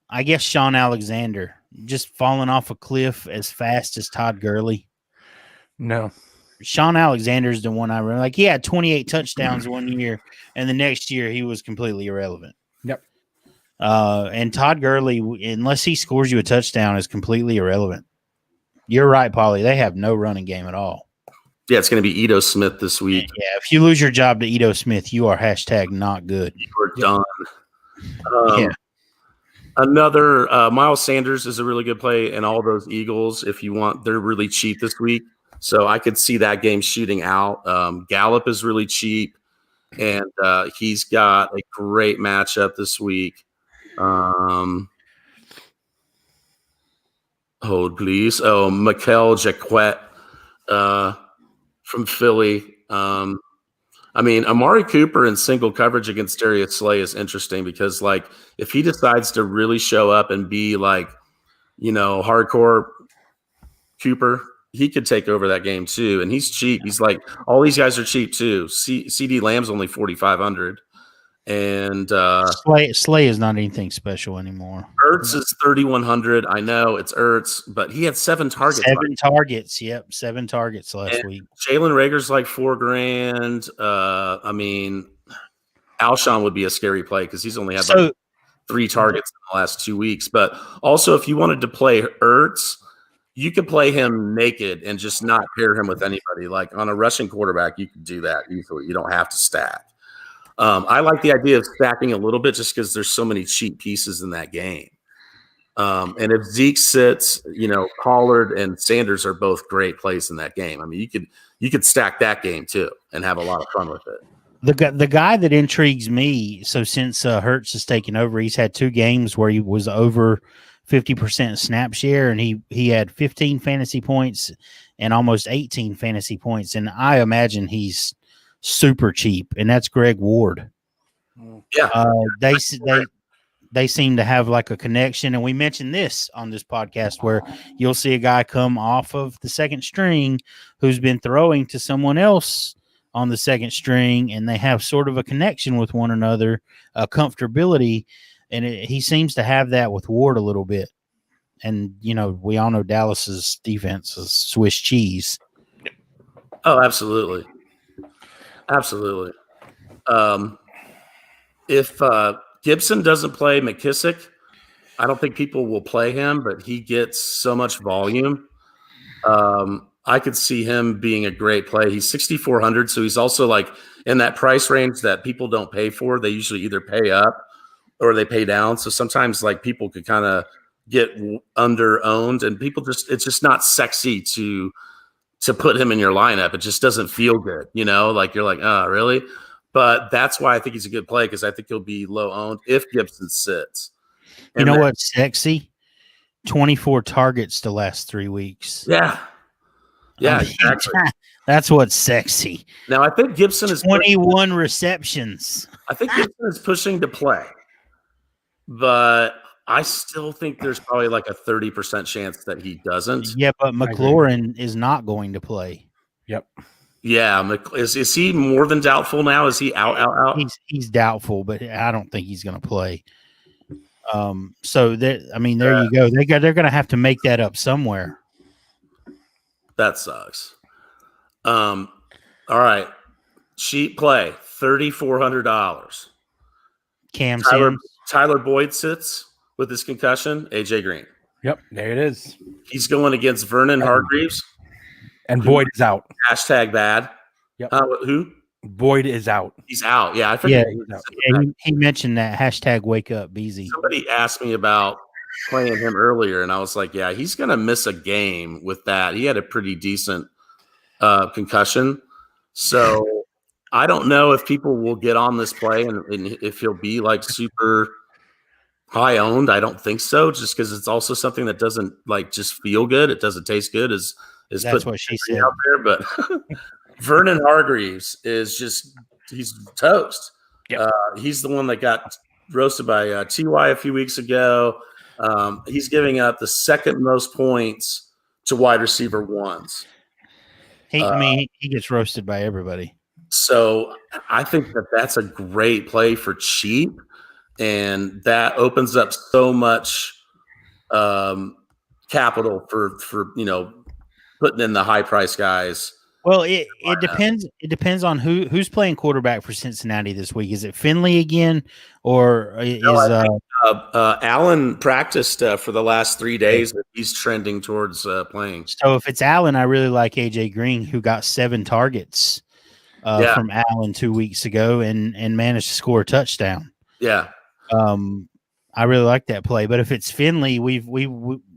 I guess Sean Alexander, just falling off a cliff as fast as Todd Gurley? No. Sean Alexander's the one I remember. Like, he had 28 touchdowns one year, and the next year he was completely irrelevant. Yep. And Todd Gurley, unless he scores you a touchdown, is completely irrelevant. You're right, Paulie. They have no running game at all. Yeah, it's going to be Ito Smith this week. Yeah, if you lose your job to Ito Smith, you are #not good. You're done. Another Miles Sanders is a really good play, and all those Eagles, if you want, they're really cheap this week. So I could see that game shooting out. Gallup is really cheap, and he's got a great matchup this week. Hold, please. Oh, Mikel Jacquet from Philly. Amari Cooper in single coverage against Darius Slay is interesting because, like, if he decides to really show up and be like, hardcore Cooper, he could take over that game too. And he's cheap. He's like, all these guys are cheap too. CD Lamb's only 4,500. And Slay is not anything special anymore. Ertz is 3,100. I know it's Ertz, but he had 7 targets. 7 targets. Yep, 7 targets last week. Jalen Rager's like $4,000. Alshon would be a scary play because he's only had 3 targets in the last 2 weeks. But also, if you wanted to play Ertz, you could play him naked and just not pair him with anybody. Like on a rushing quarterback, you could do that easily. You don't have to stack. I like the idea of stacking a little bit just because there's so many cheap pieces in that game. And if Zeke sits, Pollard and Sanders are both great plays in that game. I mean, you could stack that game too and have a lot of fun with it. The guy that intrigues me, so since Hurts has taken over, he's had 2 games where he was over 50% snap share, and he had 15 fantasy points and almost 18 fantasy points. And I imagine he's super cheap, and that's Greg Ward. Yeah. They seem to have like a connection, and we mentioned this on this podcast where you'll see a guy come off of the second string who's been throwing to someone else on the second string, and they have sort of a connection with one another, a comfortability, and he seems to have that with Ward a little bit. and we all know Dallas's defense is Swiss cheese. Oh, absolutely. Absolutely. If Gibson doesn't play McKissick, I don't think people will play him, but he gets so much volume. I could see him being a great play. He's 6,400, so he's also like in that price range that people don't pay for. They usually either pay up or they pay down. So sometimes like people could kind of get under owned, and people it's just not sexy to put him in your lineup. It just doesn't feel good, like you're like, oh, really? But that's why I think he's a good play, because I think he'll be low owned if Gibson sits. And you know what's sexy? 24 targets the last 3 weeks. Yeah. Yeah, exactly. That's what's sexy. Now, I think Gibson is 21 receptions. I think Gibson is pushing to play, but I still think there's probably like a 30% chance that he doesn't. Yeah, but McLaurin is not going to play. Yep. Yeah, is he more than doubtful now? Is he out? He's doubtful, but I don't think he's going to play. So there you go. They're going to have to make that up somewhere. That sucks. All right, cheap play, $3,400. Cam Tyler Boyd sits with his concussion. AJ Green. Yep, there it is. He's going against Vernon Hargreaves. And Boyd is out. Hashtag bad. Yep. Who? Boyd is out. He's out. Yeah, I forget. He mentioned that. Hashtag wake up, Beezy. Somebody asked me about playing him earlier, and I was like, yeah, he's going to miss a game with that. He had a pretty decent concussion. So I don't know if people will get on this play and if he'll be like super high owned. I don't think so, just because it's also something that doesn't like just feel good. It doesn't taste good. That's what she said out there, but Vernon Hargreaves he's toast. Yep. He's the one that got roasted by TY a few weeks ago. He's giving up the second most points to wide receiver ones. He gets roasted by everybody. So I think that's a great play for cheap, and that opens up so much capital for putting in the high price guys. Well, it depends. It depends on who's playing quarterback for Cincinnati this week. Is it Finley again, or Allen practiced for the last 3 days? He's trending towards playing. So if it's Allen, I really like AJ Green, who got 7 targets from Allen 2 weeks ago and managed to score a touchdown. Yeah. I really like that play. But if it's Finley,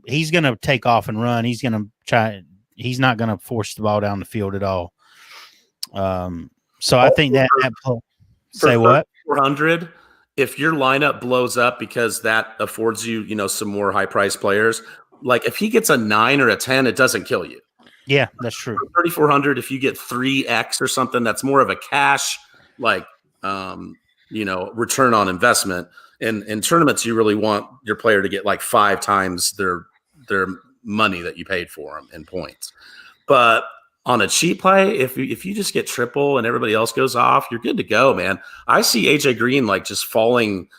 he's going to take off and run. He's going to try. He's not going to force the ball down the field at all. So I think that say what 400. If your lineup blows up because that affords you, some more high price players, like if he gets a 9 or a 10, it doesn't kill you. Yeah, that's true. 3,400. If you get 3x or something, that's more of a cash, like, return on investment. In tournaments, you really want your player to get like 5 times their money that you paid for them in points. But on a cheap play, if you just get triple and everybody else goes off, you're good to go, man. I see AJ Green like just falling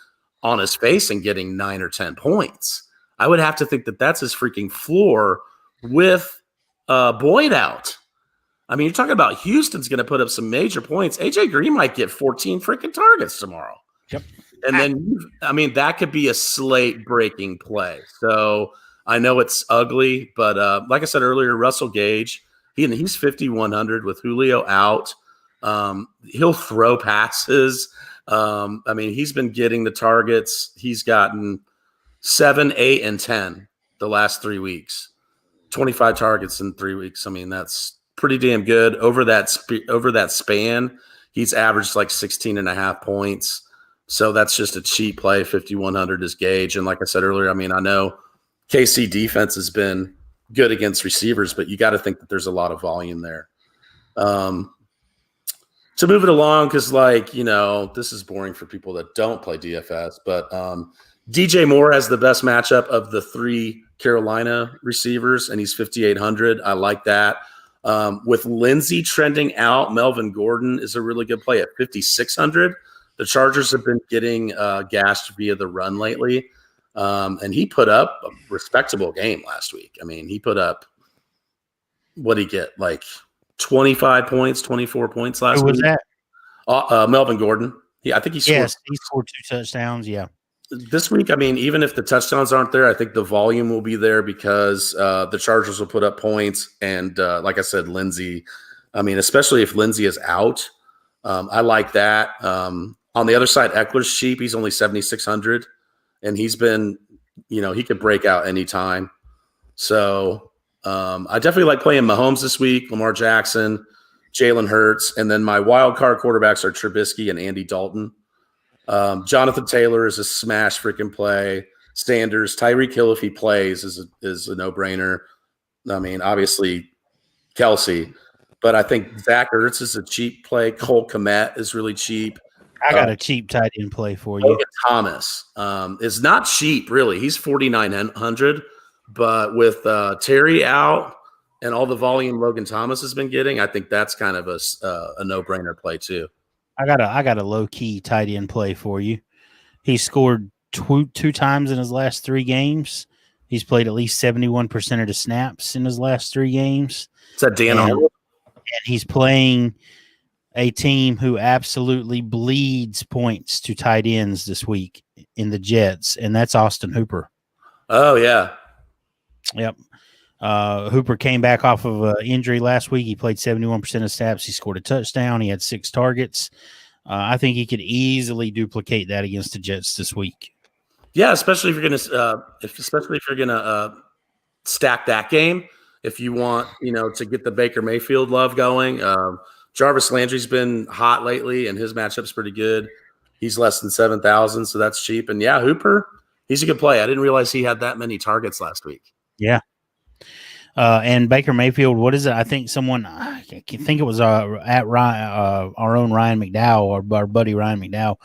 on his face and getting 9 or 10 points. I would have to think that that's his freaking floor with Boyd out. I mean, you're talking about Houston's going to put up some major points. AJ Green might get 14 freaking targets tomorrow. Yep. And then, that could be a slate breaking play. So I know it's ugly, but like I said earlier, Russell Gage, he's 5,100 with Julio out. He'll throw passes. He's been getting the targets. He's gotten 7, 8, and 10 the last 3 weeks. 25 targets in 3 weeks. I mean, that's pretty damn good. Over that span, he's averaged like 16.5 points. So that's just a cheap play. 5,100 is Gage. And like I said earlier, I know KC defense has been good against receivers, but you got to think that there's a lot of volume there. To move it along, because this is boring for people that don't play DFS, but DJ Moore has the best matchup of the 3 Carolina receivers, and he's 5,800. I like that. With Lindsey trending out, Melvin Gordon is a really good play at 5,600. The Chargers have been getting gashed via the run lately. And he put up a respectable game last week. I mean, he put up, what did he get? Like 25 points, 24 points last week. Who was that? Melvin Gordon. I think he scored. Yes, he scored 2 touchdowns. Yeah. This week, I mean, even if the touchdowns aren't there, I think the volume will be there because the Chargers will put up points. And like I said, Lindsey, I mean, especially if Lindsey is out, I like that. On the other side, Eckler's cheap. He's only 7,600, and he's been, he could break out anytime. So I definitely like playing Mahomes this week, Lamar Jackson, Jalen Hurts, and then my wild card quarterbacks are Trubisky and Andy Dalton. Jonathan Taylor is a smash freaking play. Sanders, Tyreek Hill, if he plays, is a no-brainer. I mean, obviously, Kelsey. But I think Zach Ertz is a cheap play. Cole Kmet is really cheap. I got a cheap tight end play for you. Logan Thomas is not cheap, really. He's 4,900. But with Terry out and all the volume Logan Thomas has been getting, I think that's kind of a no-brainer play too. I got a low key tight end play for you. He scored two times in his last 3 games. He's played at least 71% of the snaps in his last 3 games. Is that Dan Arnold? And he's playing a team who absolutely bleeds points to tight ends this week in the Jets, and that's Austin Hooper. Oh yeah, yep. Hooper came back off of an injury last week. He played 71% of snaps. He scored a touchdown. He had 6 targets. I think he could easily duplicate that against the Jets this week. Yeah, especially if you're gonna stack that game. If you want, to get the Baker Mayfield love going. Jarvis Landry's been hot lately, and his matchup's pretty good. He's less than 7,000, so that's cheap. And yeah, Hooper, he's a good play. I didn't realize he had that many targets last week. Yeah. And Baker Mayfield, what is it? I think I think it was at Ryan, our own Ryan McDowell, our buddy Ryan McDowell,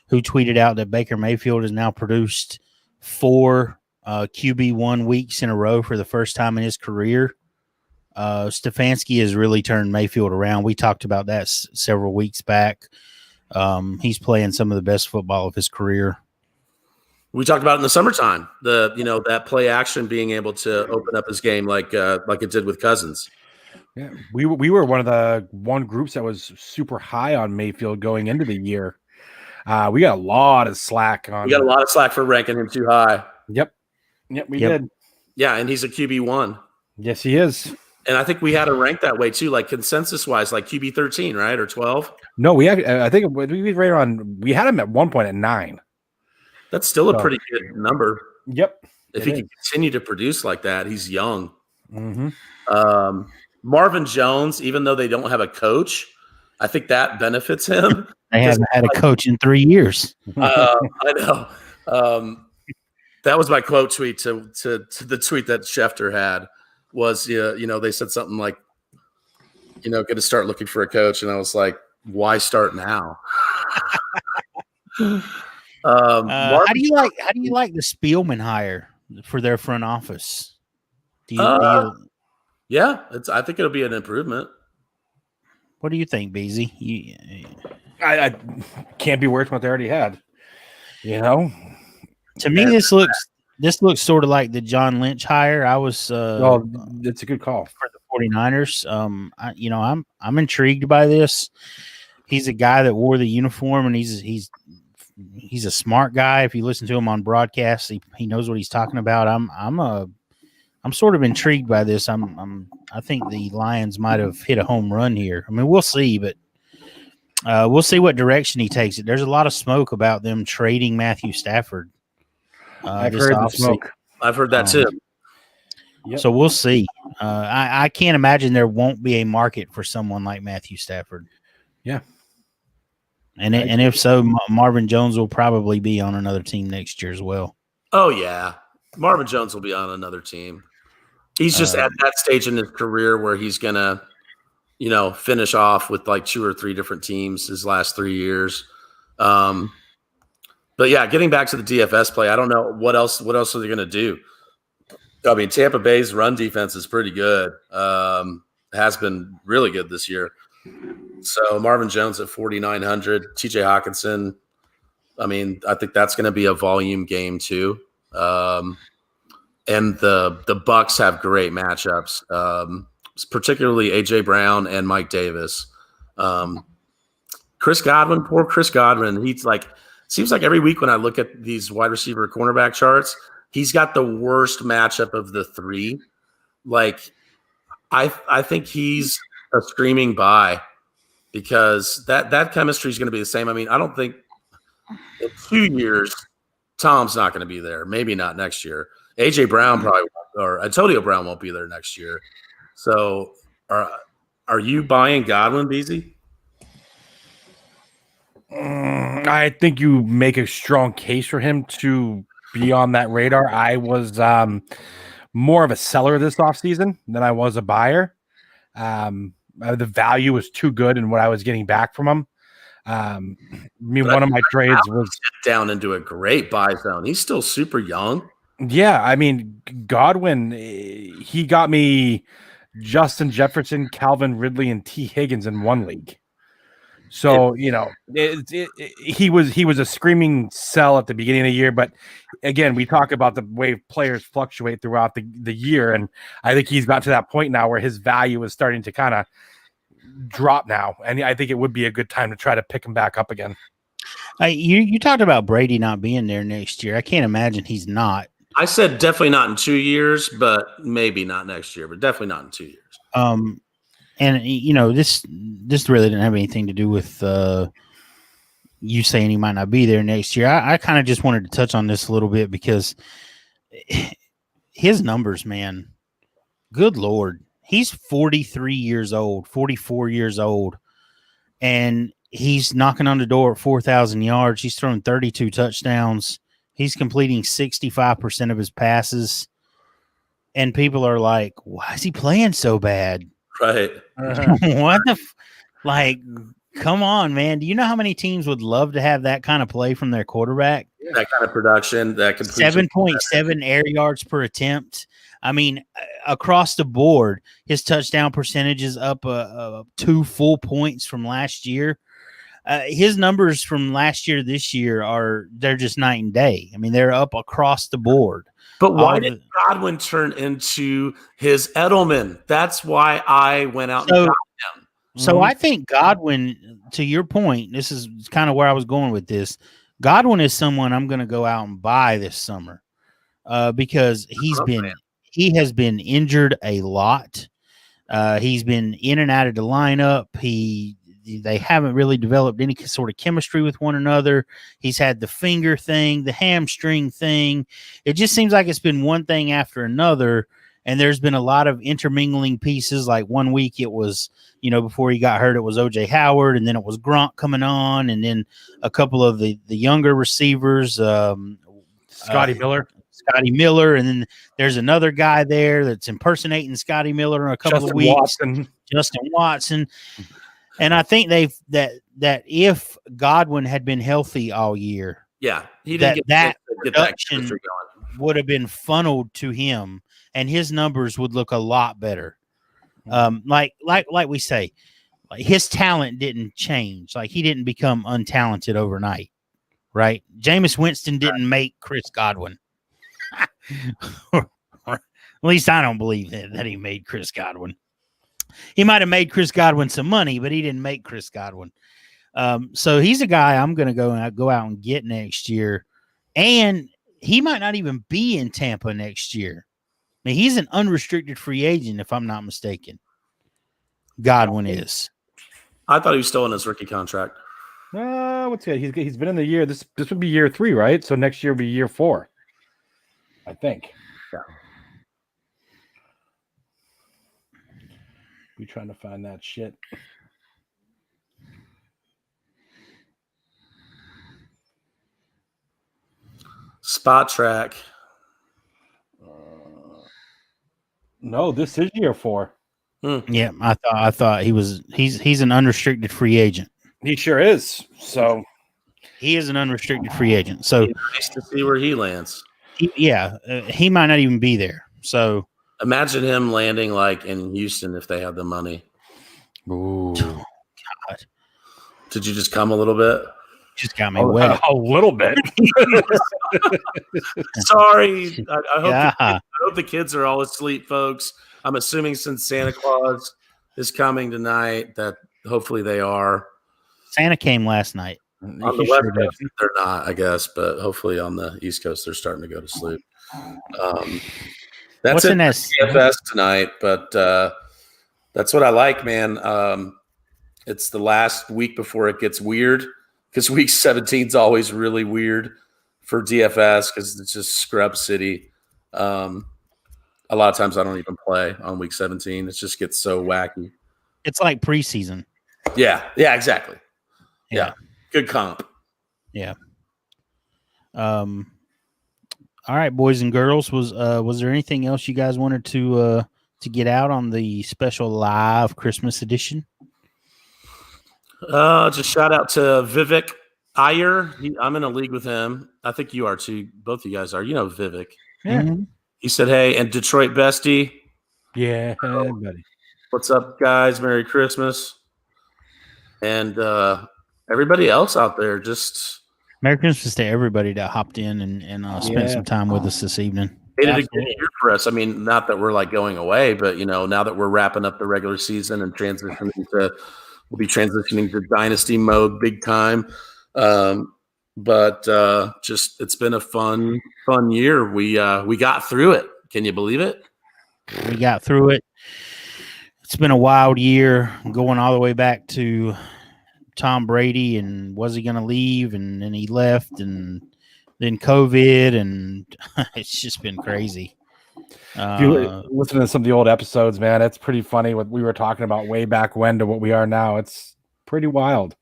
who tweeted out that Baker Mayfield has now produced 4 QB1 weeks in a row for the first time in his career. Stefanski has really turned Mayfield around. We talked about that several weeks back. He's playing some of the best football of his career. We talked about it in the summertime, that play action being able to open up his game like it did with Cousins. Yeah, we were one of the groups that was super high on Mayfield going into the year. We got a lot of slack on. We got a lot of slack for ranking him too high. Yep, we did. Yeah, and he's a QB1. Yes, he is. And I think we had to rank that way too, like consensus wise, like QB 13, right, or 12. No, I think we right on. We had him at one point at 9. That's still a pretty good number. Yep. If he can continue to produce like that, he's young. Mm-hmm. Marvin Jones, even though they don't have a coach, I think that benefits him. They haven't had a coach in 3 years. I know. That was my quote tweet to the tweet that Schefter had was, they said something like, going to start looking for a coach. And I was like, why start now? How do you like the Spielman hire for their front office? Yeah, I think it'll be an improvement. What do you think, BZ? I can't be worse than what they already had. To me, this looks sort of like the John Lynch hire. I was well, it's a good call for the 49ers. I'm intrigued by this. He's a guy that wore the uniform, and he's a smart guy. If you listen to him on broadcasts, he knows what he's talking about. I'm sort of intrigued by this. I think the Lions might have hit a home run here. I mean, we'll see, but we'll see what direction he takes it. There's a lot of smoke about them trading Matthew Stafford. I've heard the smoke. I've heard that too. Yep. So we'll see. I can't imagine there won't be a market for someone like Matthew Stafford. Yeah. And if so, Marvin Jones will probably be on another team next year as well. Oh, yeah. Marvin Jones will be on another team. He's just at that stage in his career where he's going to, finish off with like 2 or 3 different teams his last 3 years. But, yeah, getting back to the DFS play, I don't know what else are they going to do? I mean, Tampa Bay's run defense is pretty good. Has been really good this year. So Marvin Jones at 4,900, TJ Hawkinson. I mean, I think that's going to be a volume game too. And the Bucks have great matchups, particularly AJ Brown and Mike Davis. Chris Godwin, poor Chris Godwin. He's like, seems like every week when I look at these wide receiver cornerback charts, he's got the worst matchup of the three. Like, I think he's a screaming buy because that chemistry is going to be the same. I mean, I don't think in 2 years Tom's not going to be there. Maybe not next year. AJ Brown probably or Antonio Brown won't be there next year. So, are you buying Godwin, Beasy? I think you make a strong case for him to be on that radar. I was more of a seller this offseason than I was a buyer. The value was too good in what I was getting back from him. One of my trades was down into a great buy zone. He's still super young. Yeah, I mean, Godwin, he got me Justin Jefferson, Calvin Ridley, and T. Higgins in one league. So, he was a screaming sell at the beginning of the year. But again, we talk about the way players fluctuate throughout the year. And I think he's got to that point now where his value is starting to kind of drop now. And I think it would be a good time to try to pick him back up again. You talked about Brady not being there next year. I can't imagine he's not. I said definitely not in 2 years, but maybe not next year, but definitely not in 2 years. And this really didn't have anything to do with you saying he might not be there next year. I kind of just wanted to touch on this a little bit because his numbers, man, good Lord. He's 43 years old, 44 years old, and he's knocking on the door at 4,000 yards. He's thrown 32 touchdowns. He's completing 65% of his passes. And people are like, why is he playing so bad? Right. What the come on, man. Do you know how many teams would love to have that kind of play from their quarterback? That kind of production, that 7.7 air yards per attempt. I mean, across the board, his touchdown percentage is up 2 full points from last year. His numbers from last year to this year they're just night and day. I mean, they're up across the board. But why did Godwin turn into his Edelman? That's why I went out and got him. So I think Godwin, to your point, this is kind of where I was going with this. Godwin is someone I'm going to go out and buy this summer because he has been injured a lot. He's been in and out of the lineup. They haven't really developed any sort of chemistry with one another. He's had the finger thing, the hamstring thing. It just seems like it's been one thing after another. And there's been a lot of intermingling pieces. Like 1 week it was, before he got hurt, it was OJ Howard, and then it was Gronk coming on, and then a couple of the younger receivers, Scotty Miller, and then there's another guy there that's impersonating Scotty Miller in a couple of weeks. Justin Watson. And I think that if Godwin had been healthy all year, he didn't that production would have been funneled to him, and his numbers would look a lot better. Like we say, his talent didn't change. Like, he didn't become untalented overnight, right? Jameis Winston didn't make Chris Godwin. At least I don't believe that he made Chris Godwin. He might have made Chris Godwin some money, but he didn't make Chris Godwin. So he's a guy I'm going to go out and get next year. And he might not even be in Tampa next year. I mean, he's an unrestricted free agent, if I'm not mistaken. Godwin is. I thought he was still in his rookie contract. What's it? He's been in the year. This would be year 3, right? So next year will be year 4, I think. Yeah. We trying to find that shit. Spot track. No, this is year 4. Yeah, I thought he's an unrestricted free agent. He sure is. So he is an unrestricted free agent. So nice to see where he lands. He might not even be there. So imagine him landing like in Houston if they had the money. Ooh. God. Did you just come a little bit? Just got me wet. A little bit. Sorry. Yeah. I hope the kids are all asleep, folks. I'm assuming since Santa Claus is coming tonight that hopefully they are. Santa came last night. On the West Coast, they're not, I guess, but hopefully on the East Coast, they're starting to go to sleep. That's it for DFS tonight, but that's what I like, man. It's the last week before it gets weird because week 17 is always really weird for DFS because it's just scrub city. A lot of times I don't even play on week 17. It just gets so wacky. It's like preseason. Yeah, exactly. Yeah. Good comp. Yeah. All right, boys and girls. Was there anything else you guys wanted to get out on the special live Christmas edition? Just shout out to Vivek Iyer. I'm in a league with him. I think you are too. Both of you guys are. You know Vivek. Yeah. Mm-hmm. He said, "Hey, and Detroit Bestie. Yeah, buddy. What's up, guys? Merry Christmas." And everybody else out there, just Merry Christmas to everybody that hopped in and spent some time with us this evening. Made it a good year for us. I mean, not that we're like going away, but now that we're wrapping up the regular season and we'll be transitioning to dynasty mode big time. But just it's been a fun year. We got through it. Can you believe it? We got through it. It's been a wild year, going all the way back to Tom Brady and was he going to leave, and then he left, and then COVID, and it's just been crazy. If you listen to some of the old episodes, man, it's pretty funny what we were talking about way back when to what we are now. It's pretty wild.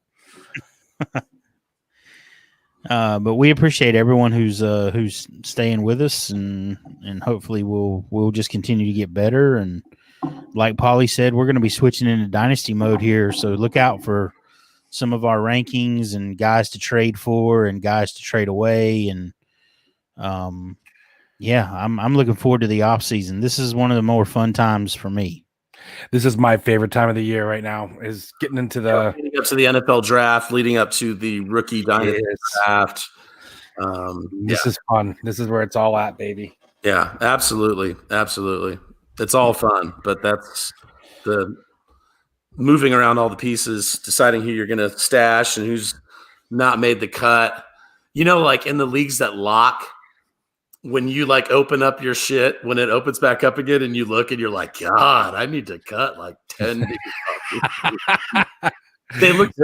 But we appreciate everyone who's staying with us, and hopefully we'll just continue to get better. And like Paulie said, we're going to be switching into dynasty mode here, so look out for some of our rankings and guys to trade for and guys to trade away. And I'm looking forward to the off season. This is one of the more fun times for me. This is my favorite time of the year right now, is getting into leading up to the NFL draft, leading up to the rookie dynasty draft. This is fun. This is where it's all at, baby. Yeah, absolutely. It's all fun, but that's the moving around all the pieces, deciding who you're going to stash and who's not made the cut. Like in the leagues that lock, when you like open up your shit, when it opens back up again and you look and you're like, God, I need to cut like 10. They look at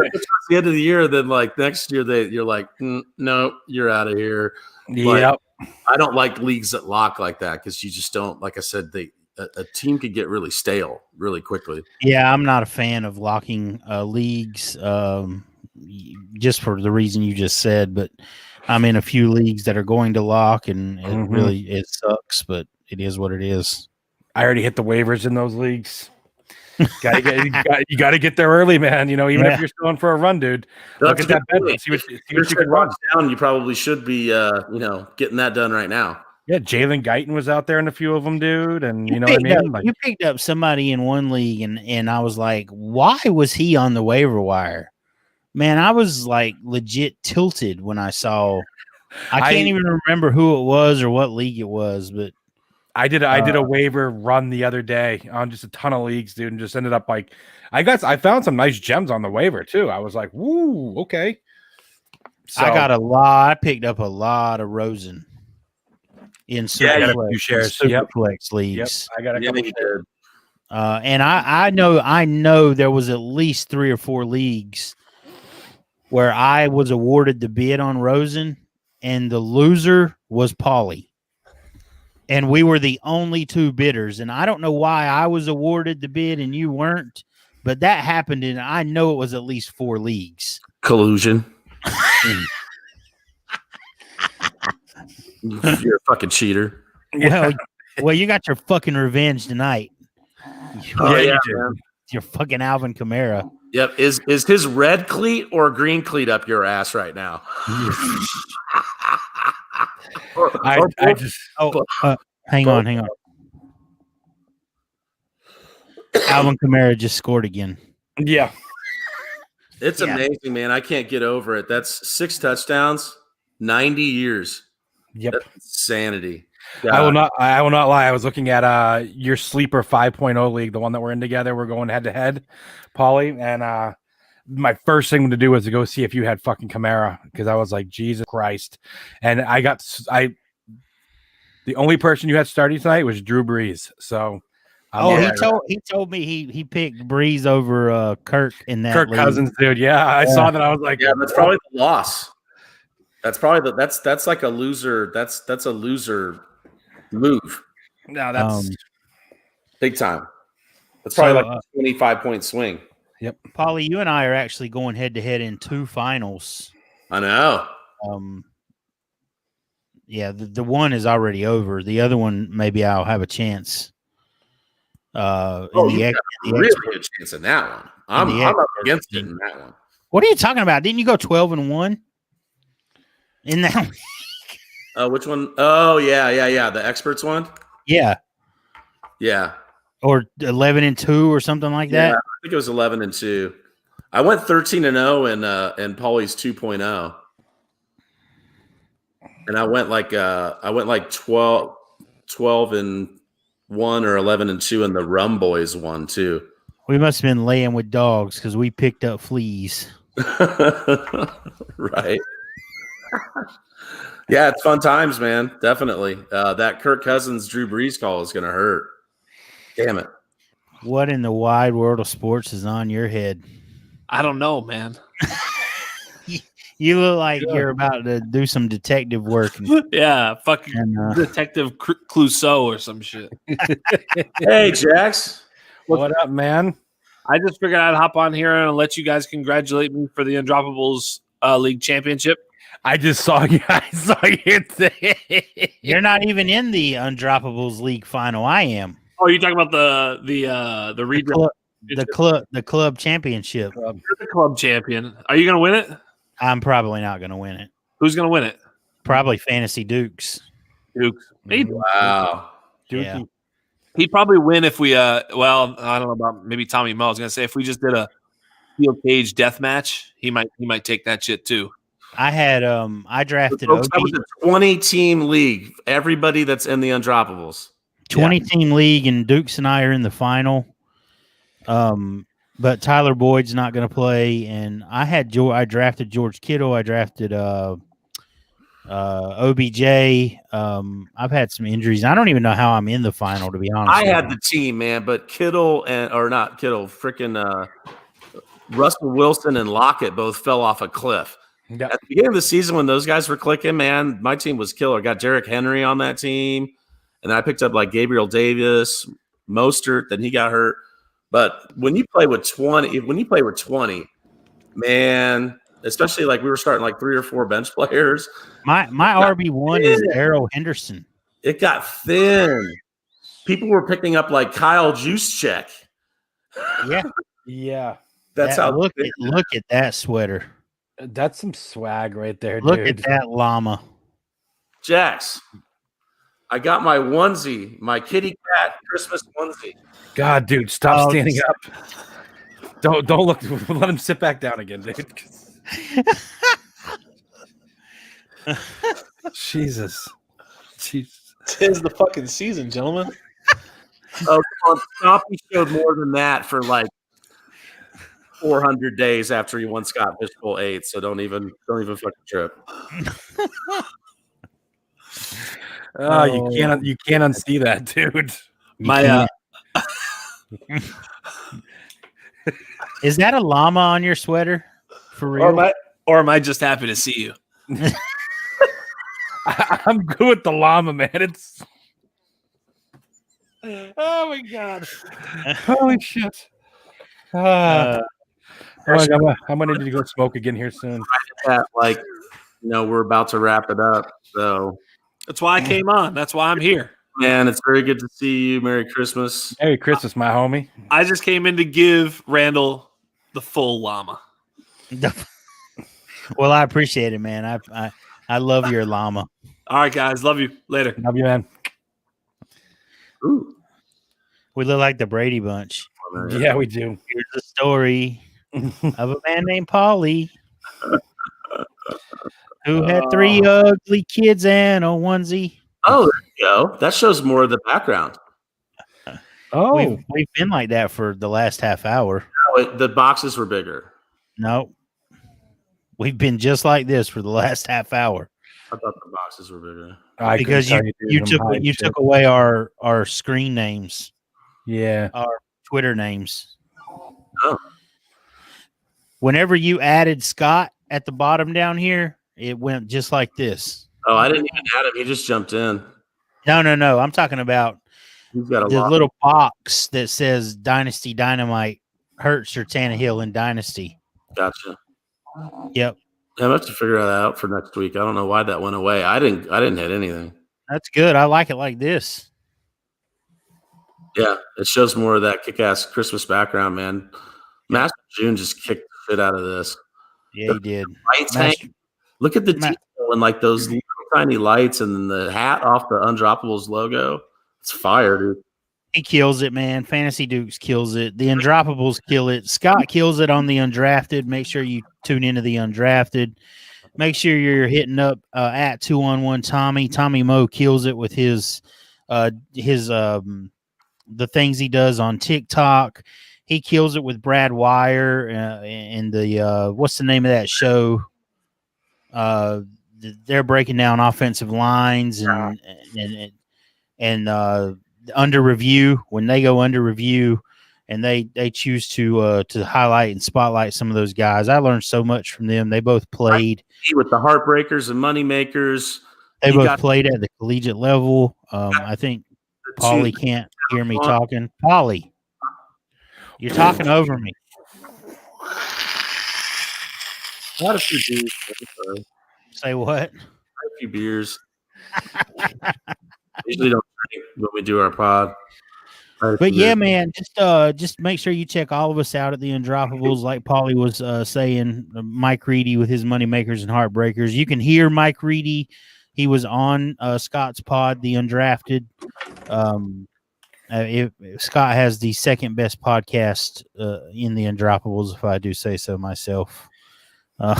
the end of the year, then like next year you're like, no, you're out of here. Yeah. I don't like leagues that lock like that because you just don't, like I said, a team could get really stale really quickly. Yeah, I'm not a fan of locking leagues just for the reason you just said, but I'm in a few leagues that are going to lock, and it sucks, but it is what it is. I already hit the waivers in those leagues. You got to get there early, man. Even if you're still in for a run, dude. Look at that bet. See what you can run down. You probably should be, getting that done right now. Yeah, Jalen Guyton was out there in a few of them, dude. And you know what I mean? You picked up somebody in one league, and I was like, why was he on the waiver wire? Man, I was like legit tilted when I saw. I can't even remember who it was or what league it was, but I did a waiver run the other day on just a ton of leagues, dude, and just ended up like I found some nice gems on the waiver too. I was like, woo, okay. So, I picked up a lot of Rosen in Superflex leagues. Yep, I got a couple. And I know there was at least 3 or 4 leagues where I was awarded the bid on Rosen, and the loser was Paulie. And we were the only 2 bidders. And I don't know why I was awarded the bid and you weren't, but that happened in, I know it was at least 4 leagues. Collusion. You're a fucking cheater. Well, you got your fucking revenge tonight. Yeah, your fucking Alvin Kamara. Yep. Is his red cleat or green cleat up your ass right now? Hang on. Alvin Kamara just scored again. Yeah. It's amazing, man. I can't get over it. That's 6 touchdowns, 90 years. Yep. That's insanity. I will not lie. I was looking at your sleeper 5.0 league, the one that we're in together. We're going head to head, Paulie, and my first thing to do was to go see if you had fucking Kamara, because I was like, Jesus Christ. And the only person you had starting tonight was Drew Brees. So he told me he picked Brees over Kirk in that Kirk league. Cousins, dude. Yeah, I saw that. I was like, yeah, that's probably the loss. That's probably that's like a loser. That's a loser move. No, that's big time. That's probably like a 25-point swing. Yep. Paulie, you and I are actually going head to head in 2 finals. I know. Yeah, the one is already over. The other one, maybe I'll have a chance. You got a really good chance in that one. I'm up against it in that one. What are you talking about? Didn't you go 12-1 in that one? Which one? Oh, yeah. The experts one? Yeah. Yeah. Or 11-2 or something like that? I think it was 11-2. I went 13-0 in Paulie's 2.0. And I went like 12-1 or 11-2 in the Rum Boys one too. We must have been laying with dogs because we picked up fleas. Right. Yeah, it's fun times, man. Definitely. That Kirk Cousins Drew Brees call is gonna hurt. Damn it. What in the wide world of sports is on your head? I don't know, man. You look like you're about to do some detective work. Yeah, fucking Detective Clouseau or some shit. Hey, Jax. What up, man? I just figured I'd hop on here and let you guys congratulate me for the Undroppables League Championship. I just saw you. I saw you today. You're not even in the Undroppables League final. I am. Oh, you're talking about the club championship. You're the club champion. Are you going to win it? I'm probably not going to win it. Who's going to win it? Probably Fantasy Dukes. Wow. Yeah. He'd probably win if we well, I don't know about maybe Tommy Mo. I was going to say if we just did a steel cage death match, he might take that shit too. I had I drafted folks, that was a 20-team league. Everybody that's in the Undroppables. 20-team league, and Dukes and I are in the final. But Tyler Boyd's not going to play, and I drafted George Kittle. I drafted OBJ. I've had some injuries. I don't even know how I'm in the final, to be honest. I had the team, man, but freaking Russell Wilson and Lockett both fell off a cliff. Yep. At the beginning of the season, when those guys were clicking, man, my team was killer. I got Derrick Henry on that team, and I picked up like Gabriel Davis, Mostert, then he got hurt. But when you play with 20, man, especially like we were starting like 3 or 4 bench players. My RB1 is Darrell Henderson. It got thin. People were picking up like Kyle Juszczyk. Yeah. Yeah. That's how look at that sweater. That's some swag right there, Look dude. at that llama. Jax, I got my onesie, my kitty cat Christmas onesie. God, dude, stop standing up. Don't look. Let him sit back down again, dude. Jesus. Tis the fucking season, gentlemen. Oh, come on. Stompy showed more than that for like 400 days after he won Scott Fishbowl 8. So don't even fucking trip. You can't unsee that, dude. Is that a llama on your sweater? For real? Or am I just happy to see you? I'm good with the llama, man. It's oh my god. Holy shit. I'm gonna need to go smoke again here soon. We're about to wrap it up. So that's why I came on. That's why I'm here. Man, it's very good to see you. Merry Christmas. Merry Christmas, my homie. I just came in to give Randall the full llama. Well, I appreciate it, man. I love your llama. All right, guys. Love you. Later. Love you, man. Ooh. We look like the Brady Bunch. Yeah, we do. Here's the story. of a man named Polly who had 3 ugly kids and a onesie. Oh, there you go. That shows more of the background. Oh, We've been like that for the last half hour. No, the boxes were bigger. No, we've been just like this for the last half hour. I thought the boxes were bigger. Because you took away our screen names, our Twitter names. Oh. Whenever you added Scott at the bottom down here, it went just like this. Oh, I didn't even add him. He just jumped in. No. I'm talking about He's got the little box that says Dynasty Dynamite Hurts or Tannehill in Dynasty. Gotcha. Yep. I'm have to figure that out for next week. I don't know why that went away. I didn't hit anything. That's good. I like it like this. Yeah, it shows more of that kick-ass Christmas background, man. Master June just kicked the shit out of this. Yeah, he did. Lights look at the detail and like those little tiny lights, and then the hat off the Undroppables logo. It's fire, dude. He kills it, man. Fantasy Dukes kills it. The Undroppables kill it. Scott kills it on the Undrafted. Make sure you tune into the Undrafted. Make sure you're hitting up at 2-on-1 Tommy. Tommy Moe kills it with his the things he does on TikTok. He kills it with Brad Wire and the what's the name of that show? They're breaking down offensive lines and under review, when they go under review and they choose to highlight and spotlight some of those guys. I learned so much from them. They both played with the Heartbreakers and Moneymakers. They both played at the collegiate level. I think Paulie can't hear me talking. Paulie, you're talking over me. Had a few beers. Say what? A few beers. Usually don't drink when we do our pod. But yeah, man, just make sure you check all of us out at the Undroppables. Like Paulie was saying, Mike Reedy with his Moneymakers and Heartbreakers. You can hear Mike Reedy. He was on Scott's pod, the Undrafted. Scott has the second best podcast in the Undroppables, if I do say so myself. But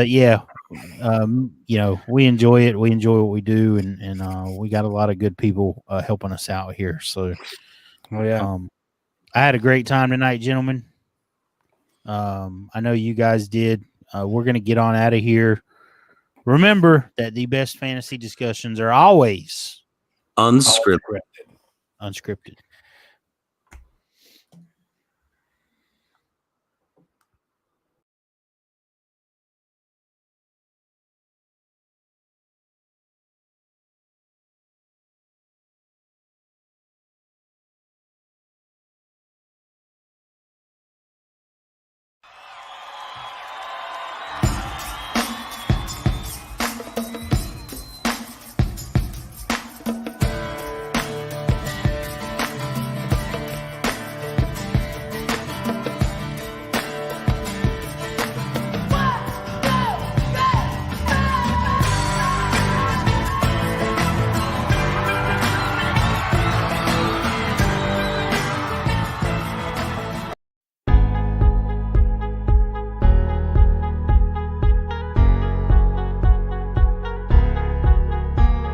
yeah, we enjoy it. We enjoy what we do, and we got a lot of good people helping us out here. So, I had a great time tonight, gentlemen. I know you guys did. We're going to get on out of here. Remember that the best fantasy discussions are always unscripted. Unscripted.